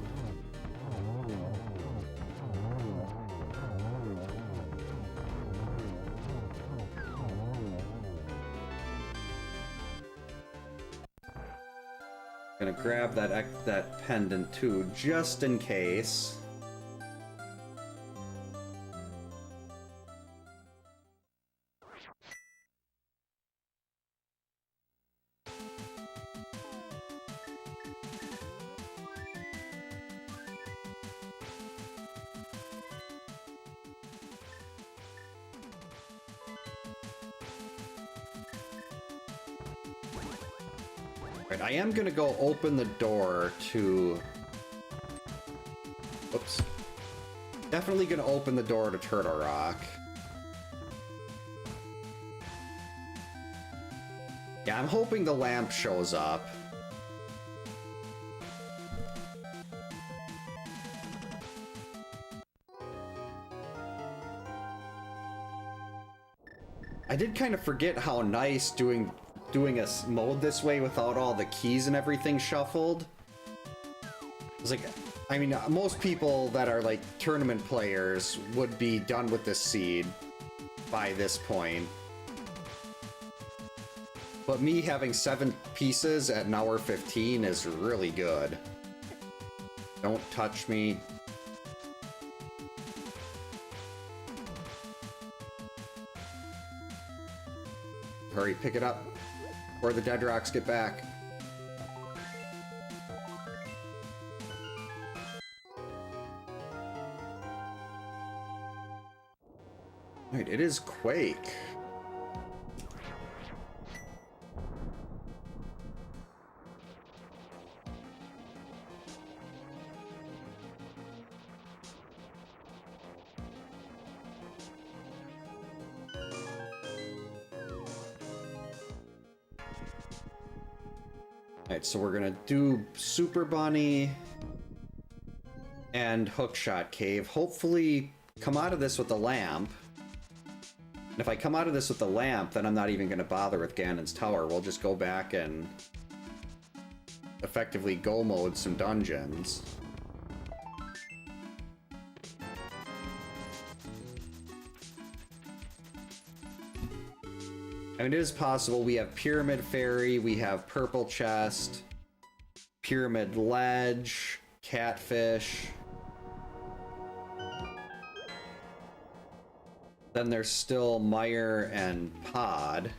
Gonna grab that pendant too, just in case. Right, I am gonna go open the door to... Oops. Definitely gonna open the door to Turtle Rock. Yeah, I'm hoping the lamp shows up. I did kind of forget how nice doing a mode this way without all the keys and everything shuffled It's like, I mean, most people that are like tournament players would be done with this seed by this point. But me having 7 pieces at an hour 15 is really good. Don't touch me. Hurry, pick it up before the dead rocks get back. Alright, it is Quake. Alright, so we're gonna do Super Bunny and Hookshot Cave. Hopefully come out of this with a lamp. And if I come out of this with the lamp, then I'm not even gonna bother with Ganon's Tower. We'll just go back and effectively go mode some dungeons. I mean, it is possible. We have Pyramid Fairy, we have Purple Chest, Pyramid Ledge, Catfish. Then there's still Mire and Pod.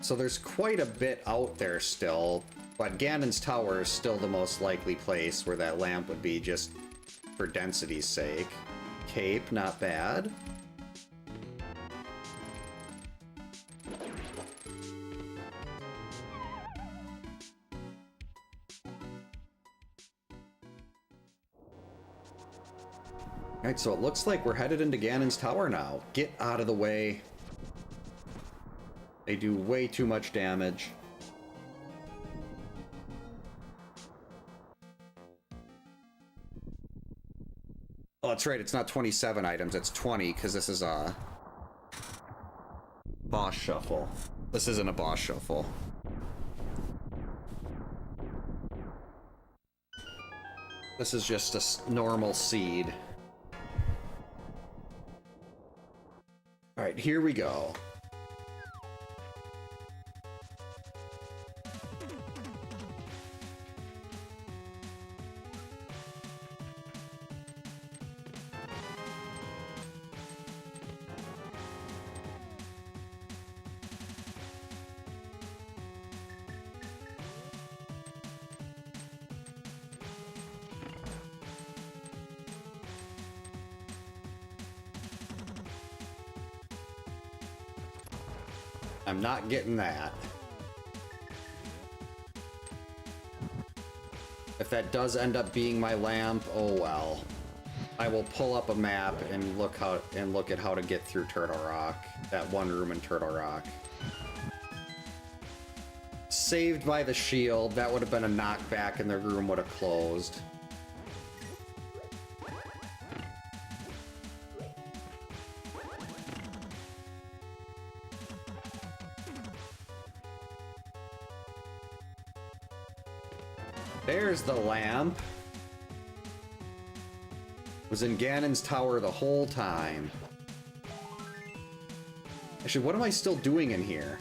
So there's quite a bit out there still, but Ganon's Tower is still the most likely place where that lamp would be, just for density's sake. Cape, not bad. Alright, so it looks like we're headed into Ganon's Tower now. Get out of the way. They do way too much damage. Oh, that's right, it's not 27 items, it's 20, because this is a boss shuffle. This isn't a boss shuffle. This is just a normal seed. Alright, here we go. I'm not getting that. If that does end up being my lamp, oh well. I will pull up a map and look at how to get through Turtle Rock. That one room in Turtle Rock. Saved by the shield. That would have been a knockback and the room would have closed. There's the lamp. Was in Ganon's Tower the whole time. Actually, what am I still doing in here?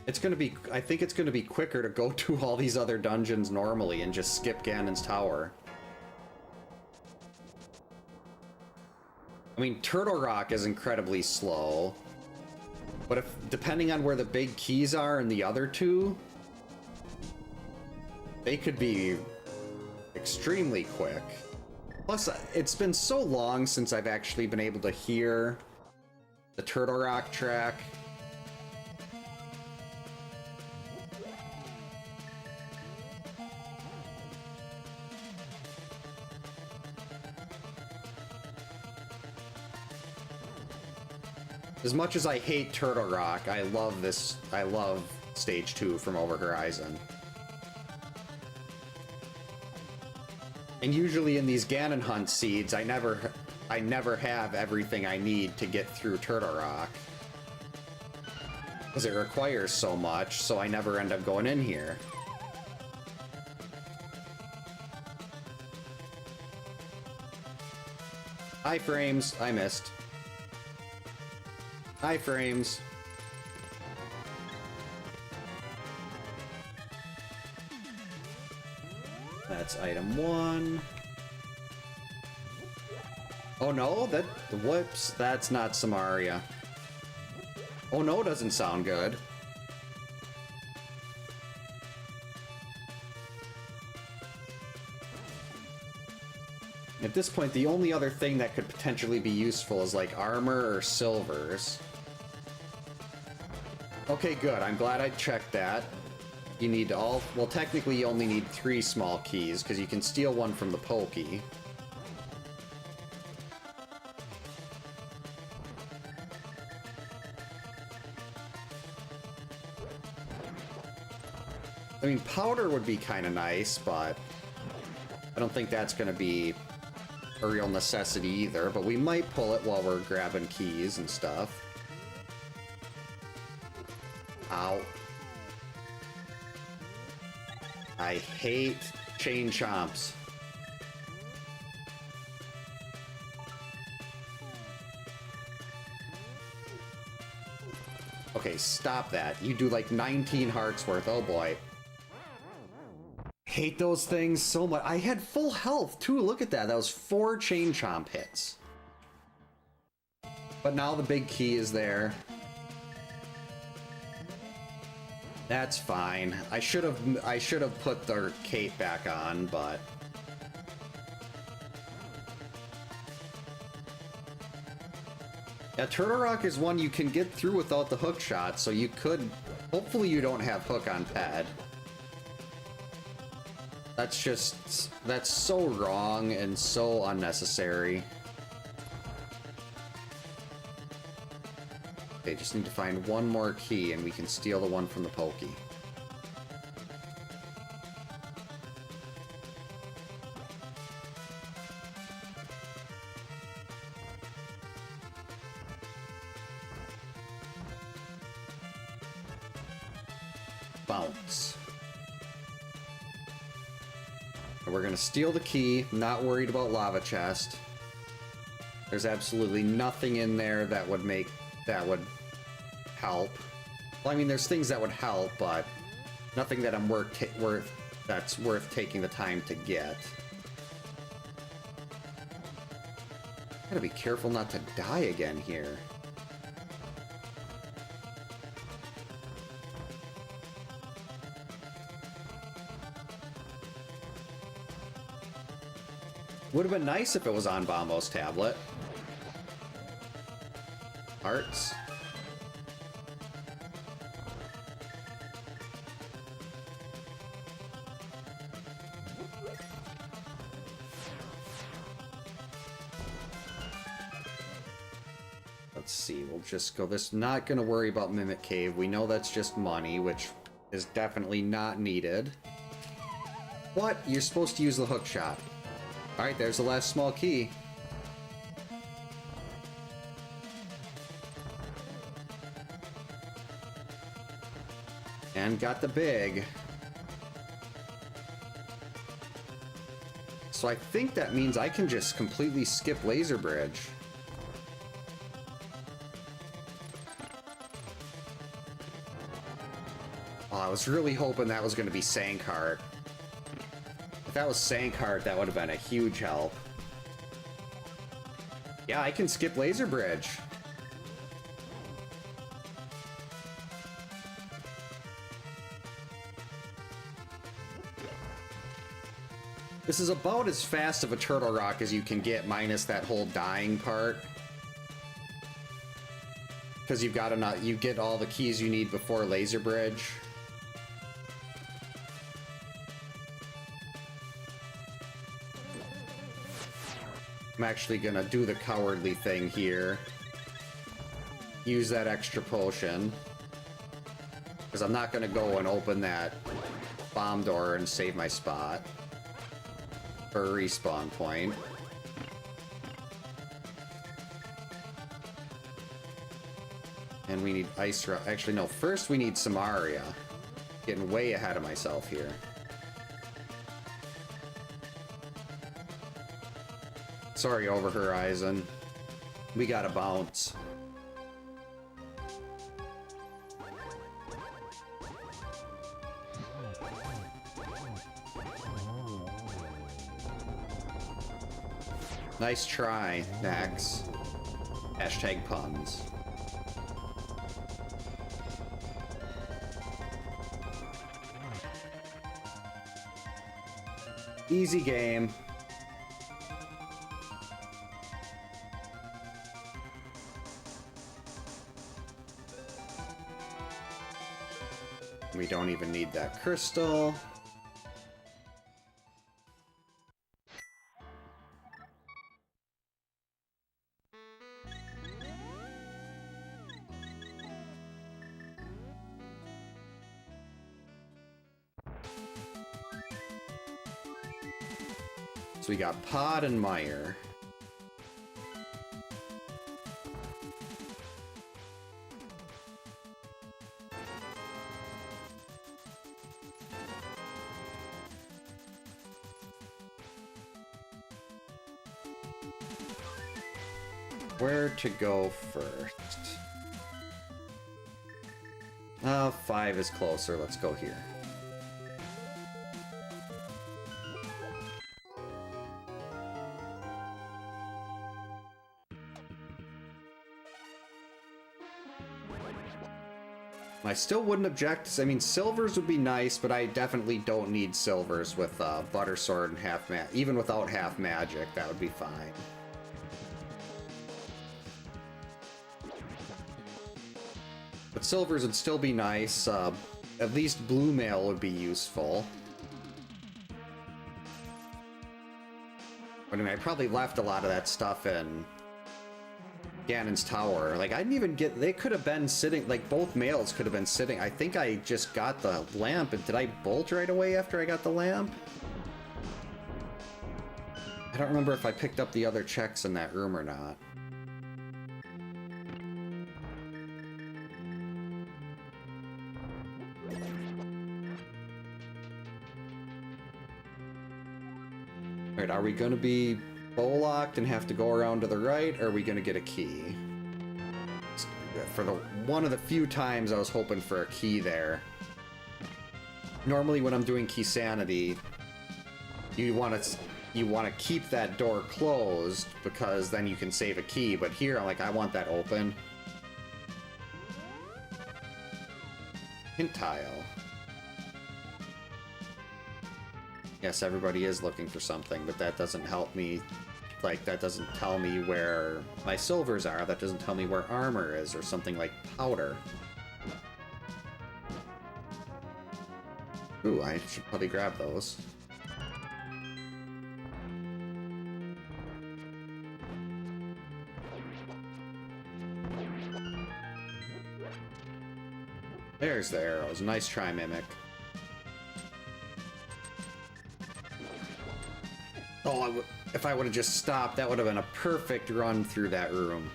It's gonna be, I think it's gonna be quicker to go to all these other dungeons normally and just skip Ganon's Tower. I mean, Turtle Rock is incredibly slow. But if, depending on where the big keys are in the other two, they could be extremely quick. Plus, it's been so long since I've actually been able to hear the Turtle Rock track. As much as I hate Turtle Rock, I love this. I love Stage 2 from Over Horizon. And usually in these Ganon Hunt seeds, I never have everything I need to get through Turtle Rock. Because it requires so much, so I never end up going in here. Iframes. I missed. Iframes. That's item 1. Oh no, whoops, that's not Samaria. Oh no, doesn't sound good. At this point, the only other thing that could potentially be useful is like armor or silvers. Okay, good. I'm glad I checked that. You need all... Well, technically you only need 3 small keys, because you can steal one from the pokey. I mean, powder would be kind of nice, but I don't think that's going to be a real necessity either, but we might pull it while we're grabbing keys and stuff. Ow. I hate chain chomps. Okay, stop that. You do like 19 hearts worth. Oh boy. Hate those things so much. I had full health too. Look at that. That was 4 chain chomp hits. But now the big key is there. That's fine. I should have put the cape back on, but yeah, Turtle Rock is one you can get through without the hook shot, so you could. Hopefully, you don't have hook on pad. That's so wrong and so unnecessary. Okay, just need to find one more key and we can steal the one from the pokey. Bounce. And we're gonna steal the key, not worried about lava chest. There's absolutely nothing in there that would help. Well, I mean, there's things that would help, but nothing that I'm that's worth taking the time to get. Gotta be careful not to die again here. Would have been nice if it was on Bombo's tablet. Hearts. Let's see, we'll just go this. Not gonna worry about Mimic Cave. We know that's just money, which is definitely not needed. What? You're supposed to use the hook shot. Alright, there's the last small key. And got the big. So I think that means I can just completely skip Laser Bridge. Oh, I was really hoping that was going to be Sankheart. If that was Sankheart, that would have been a huge help. Yeah, I can skip Laser Bridge. This is about as fast of a Turtle Rock as you can get, minus that whole dying part. Because you get all the keys you need before Laser Bridge. I'm actually gonna do the cowardly thing here. Use that extra potion. Because I'm not gonna go and open that bomb door and save my spot. Or respawn point. And we need Ice Rock. Actually, no. First, we need Samaria. Getting way ahead of myself here. Sorry, Over Horizon. We gotta bounce. Nice try, Max. Hashtag puns. Easy game. We don't even need that crystal. So we got Pod and Meyer. Where to go first? 5 is closer. Let's go here. I still wouldn't object. I mean, silvers would be nice, but I definitely don't need silvers with Butter Sword and half magic. Even without half magic, that would be fine. But silvers would still be nice. At least blue mail would be useful. But I mean, I probably left a lot of that stuff in Ganon's Tower. Like, I didn't even get... They could have been sitting... Like, both mails could have been sitting. I think I just got the lamp. And did I bolt right away after I got the lamp? I don't remember if I picked up the other checks in that room or not. Alright, are we going to be bow-locked and have to go around to the right, or are we going to get a key? For the one of the few times I was hoping for a key there. Normally when I'm doing Key Sanity, you want to keep that door closed because then you can save a key, but here I'm like, I want that open. Hint tile. Yes, everybody is looking for something, but that doesn't help me. Like, that doesn't tell me where my silvers are. That doesn't tell me where armor is, or something like powder. Ooh, I should probably grab those. There's the arrows. Nice try, Mimic. Oh, if I would have just stopped, that would have been a perfect run through that room.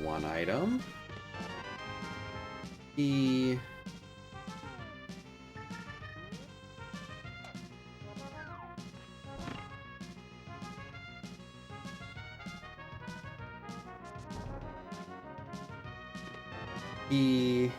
One item. E. E.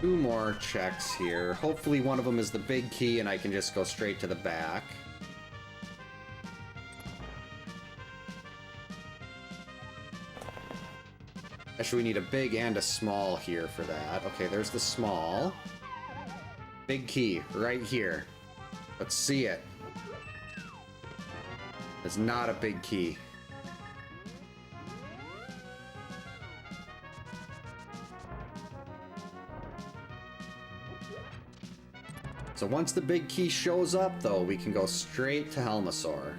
2 more checks here. Hopefully one of them is the big key and I can just go straight to the back. Actually, we need a big and a small here for that. Okay, there's the small. Big key, right here. Let's see it. It's not a big key. So once the big key shows up, though, we can go straight to Helmasaur.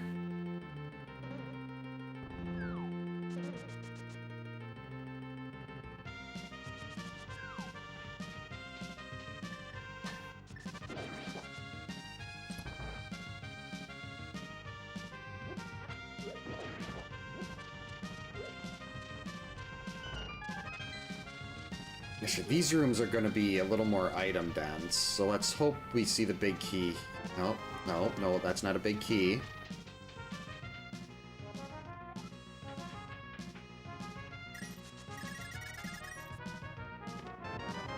These rooms are going to be a little more item dense, so let's hope we see the big key. No, no, no, that's not a big key.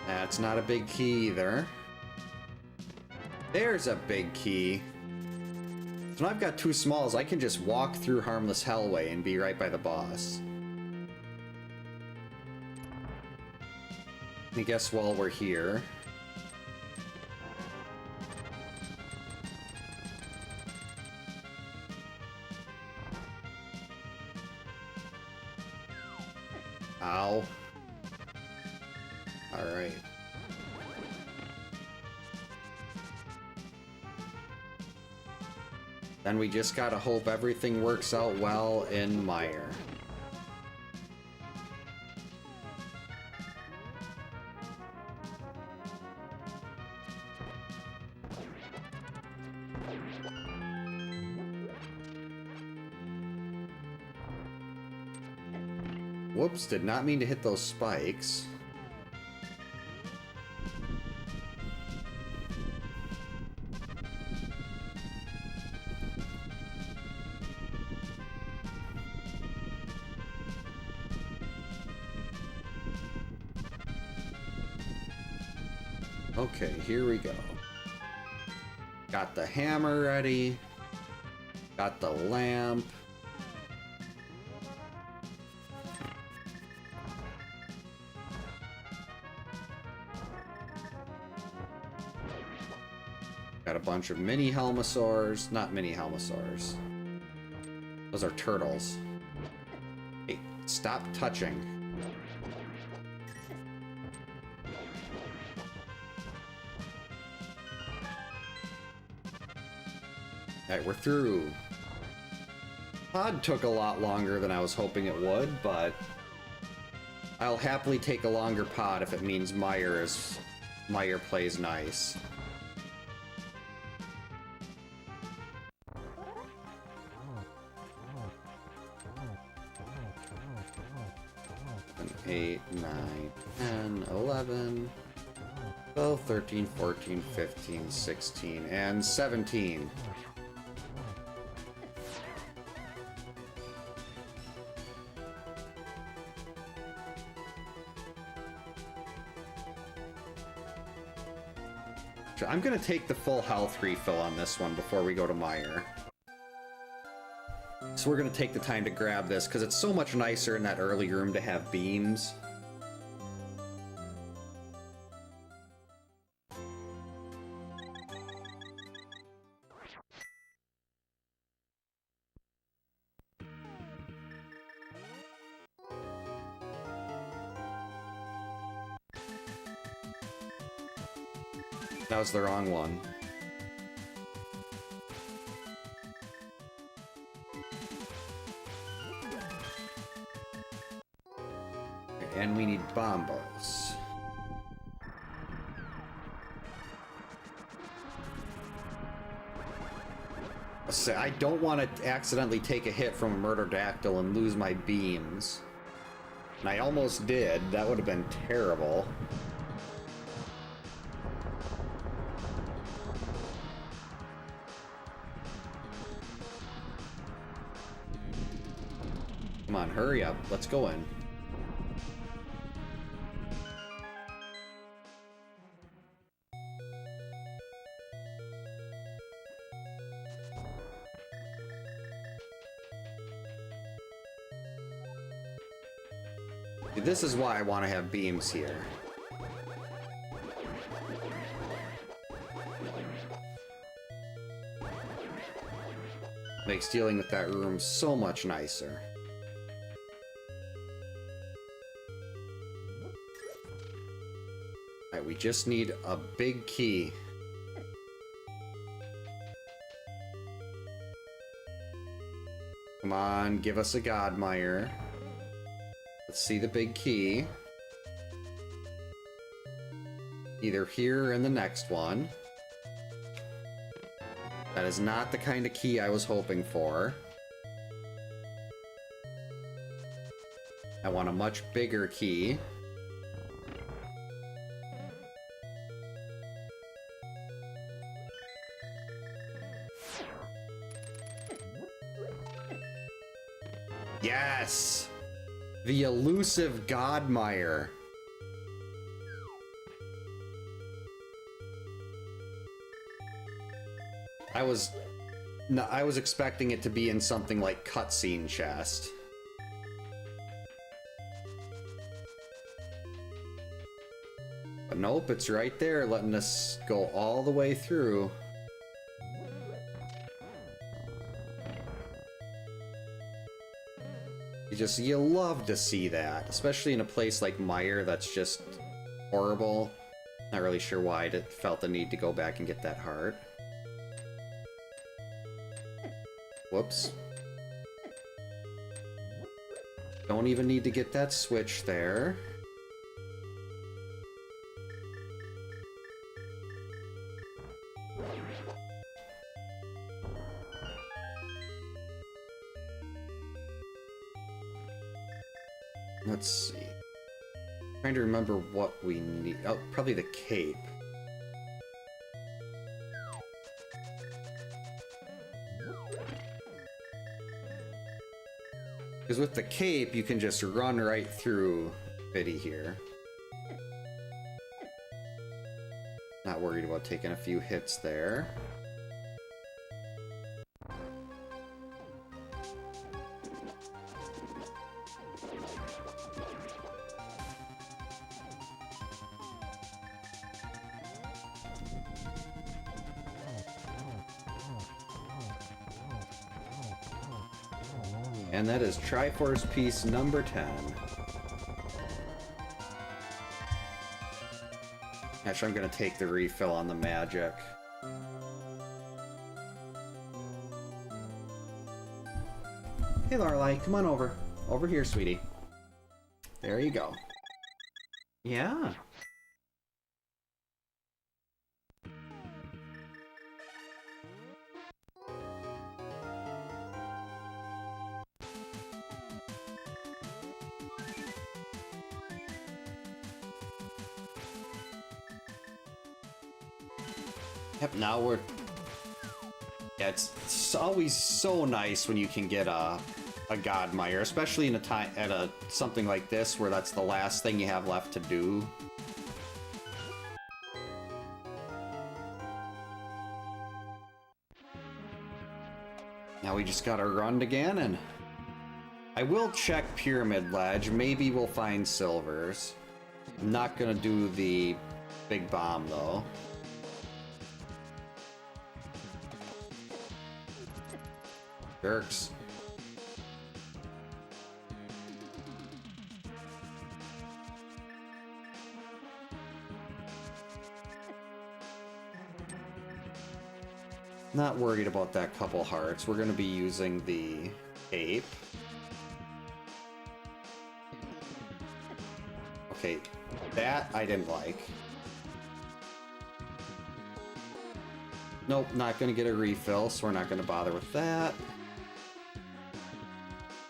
That's not a big key either. There's a big key. So when I've got two smalls, I can just walk through Harmless Hellway and be right by the boss. I guess while we're here... Ow. Alright. Then we just gotta hope everything works out well in Mire. Whoops, did not mean to hit those spikes. Okay, here we go. Got the hammer ready. Got the lamp. Got a bunch of mini Helmasaurs. Not mini Helmasaurs. Those are turtles. Hey, stop touching. Alright, we're through. Pod took a lot longer than I was hoping it would, but I'll happily take a longer pod if it means Mire plays nice. And 8, 9, 10, 11, 12, 13, 14, 15, 16, and 17. I'm gonna take the full health refill on this one before we go to Mire. So we're gonna take the time to grab this, because it's so much nicer in that early room to have beams. That was the wrong one. And we need bombos. I don't want to accidentally take a hit from a Murderdactyl and lose my beams. And I almost did. That would have been terrible. Come on, hurry up. Let's go in. This is why I want to have beams here. Makes dealing with that room so much nicer. Alright, we just need a big key. Come on, give us a Godmire. Let's see the big key. Either here or in the next one. That is not the kind of key I was hoping for. I want a much bigger key. Yes! The elusive Godmire. I was expecting it to be in something like cutscene chest. But nope, it's right there, letting us go all the way through. You love to see that, especially in a place like Mire that's just horrible. Not really sure why I felt the need to go back and get that heart. Whoops. Don't even need to get that switch there. Let's see. Trying to remember what we need. Oh, probably the cape. Because with the cape, you can just run right through Biddy here. Not worried about taking a few hits there. And that is Triforce piece number 10. Actually, I'm going to take the refill on the magic. Hey, Lorelei, come on over. Over here, sweetie. There you go. Yeah. Yep, now we're... Yeah, it's always so nice when you can get a Godmire, especially in something like this where that's the last thing you have left to do. Now we just gotta run again, and I will check Pyramid Ledge. Maybe we'll find silvers. I'm not gonna do the big bomb though. Jerks. Not worried about that couple hearts. We're going to be using the ape. Okay, that I didn't like. Nope, not going to get a refill, so we're not going to bother with that.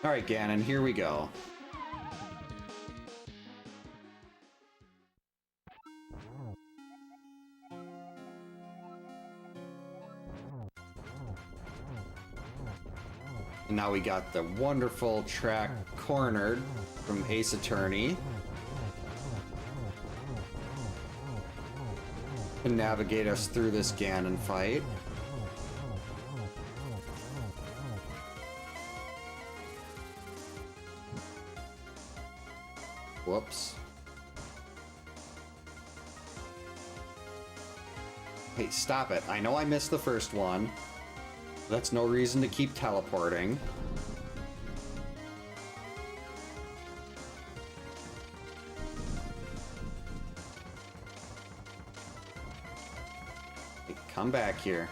Alright, Ganon, here we go. And now we got the wonderful track Cornered from Ace Attorney. To navigate us through this Ganon fight. Whoops. Hey, stop it. I know I missed the first one. That's no reason to keep teleporting. Hey, come back here.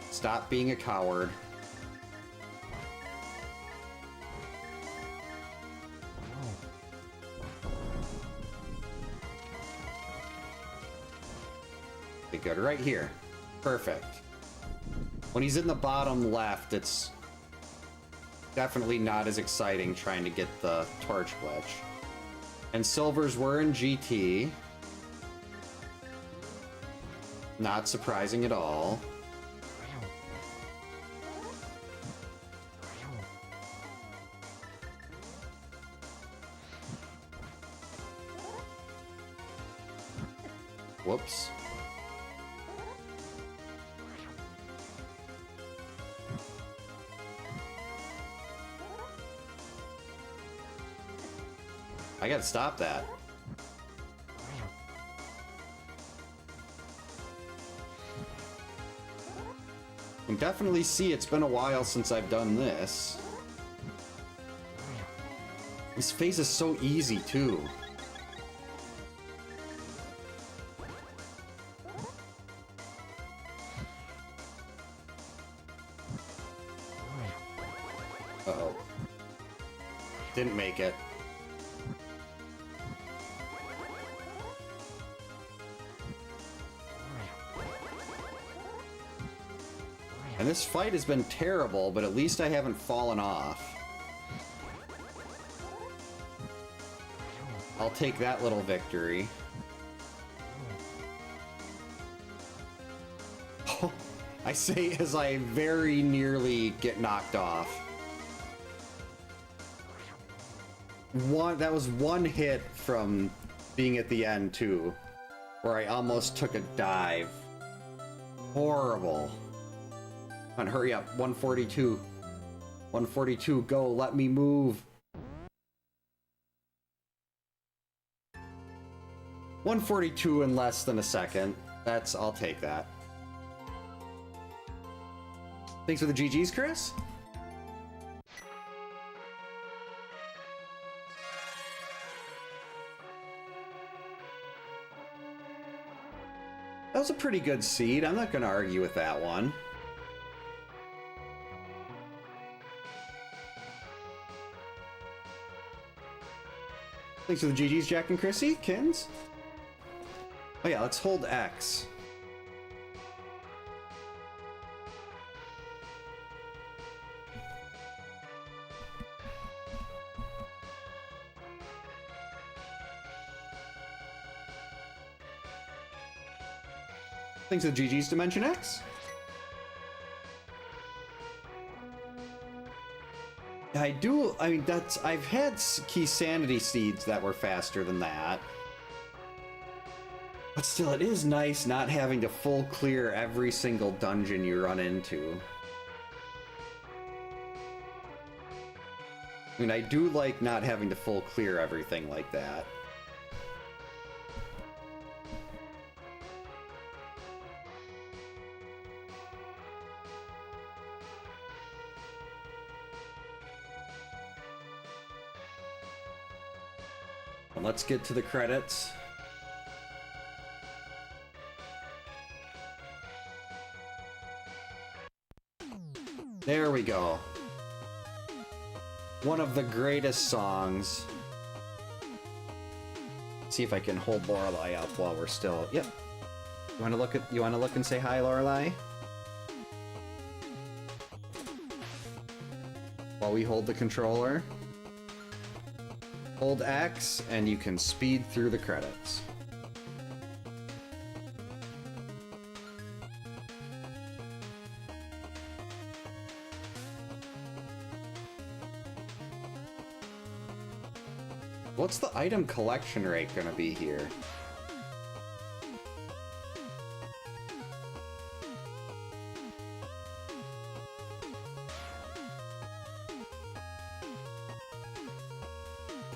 Stop being a coward. Good, right here. Perfect. When he's in the bottom left, it's definitely not as exciting trying to get the torch glitch. And silvers were in GT. Not surprising at all. Whoops. I gotta stop that. You can definitely see it's been a while since I've done this. This phase is so easy, too. Uh-oh. Didn't make it. And this fight has been terrible, but at least I haven't fallen off. I'll take that little victory. Oh, I say as I very nearly get knocked off. That was one hit from being at the end, too, where I almost took a dive. Horrible. Come on, hurry up. 142. 142, go, let me move. 142 in less than a second. I'll take that. Thanks for the GGs, Chris. That was a pretty good seed. I'm not going to argue with that one. Thanks for the GGs, Jack and Chrissy. Kins. Oh yeah, let's hold X. Thanks for the GGs, Dimension X. I mean, I've had key sanity seeds that were faster than that. But still, it is nice not having to full clear every single dungeon you run into. I mean, I do like not having to full clear everything like that. Let's get to the credits. There we go. One of the greatest songs. See if I can hold Lorelei up while we're still. Yep. You want to look and say hi, Lorelei? While we hold the controller. Hold X, and you can speed through the credits. What's the item collection rate gonna be here?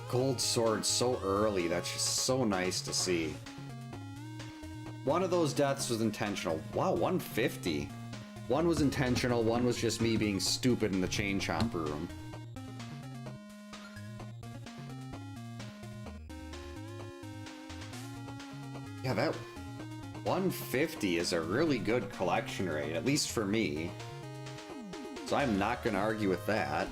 Gold sword so early, that's just so nice to see. One of those deaths was intentional. Wow, 150. One was intentional, one was just me being stupid in the chain chomper room. Yeah, that 150 is a really good collection rate, at least for me. So I'm not gonna argue with that.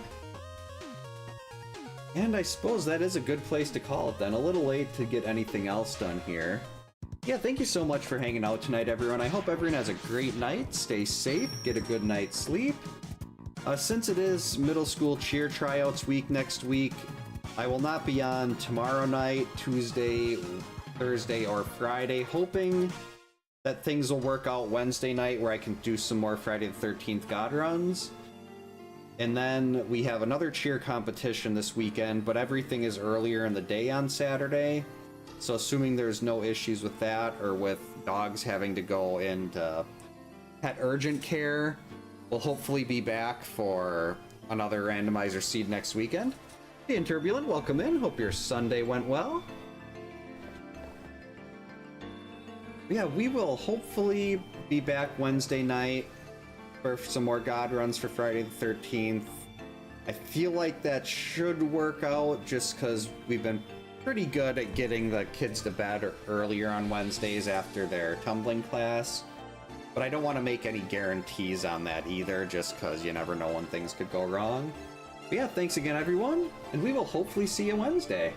And I suppose that is a good place to call it then. A little late to get anything else done here. Yeah, thank you so much for hanging out tonight, everyone. I hope everyone has a great night. Stay safe, get a good night's sleep. Since it is middle school cheer tryouts week next week, I will not be on tomorrow night, Tuesday, Thursday, or Friday, hoping that things will work out Wednesday night where I can do some more Friday the 13th God runs. And then we have another cheer competition this weekend, but everything is earlier in the day on Saturday. So assuming there's no issues with that or with dogs having to go into pet urgent care. We'll hopefully be back for another randomizer seed next weekend. Hey, and Turbulent, welcome in. Hope your Sunday went well. Yeah, we will hopefully be back Wednesday night for some more God runs for Friday the 13th. I feel like that should work out just because we've been pretty good at getting the kids to bed earlier on Wednesdays after their tumbling class. But I don't want to make any guarantees on that either, just because you never know when things could go wrong. But yeah, thanks again, everyone, and we will hopefully see you Wednesday.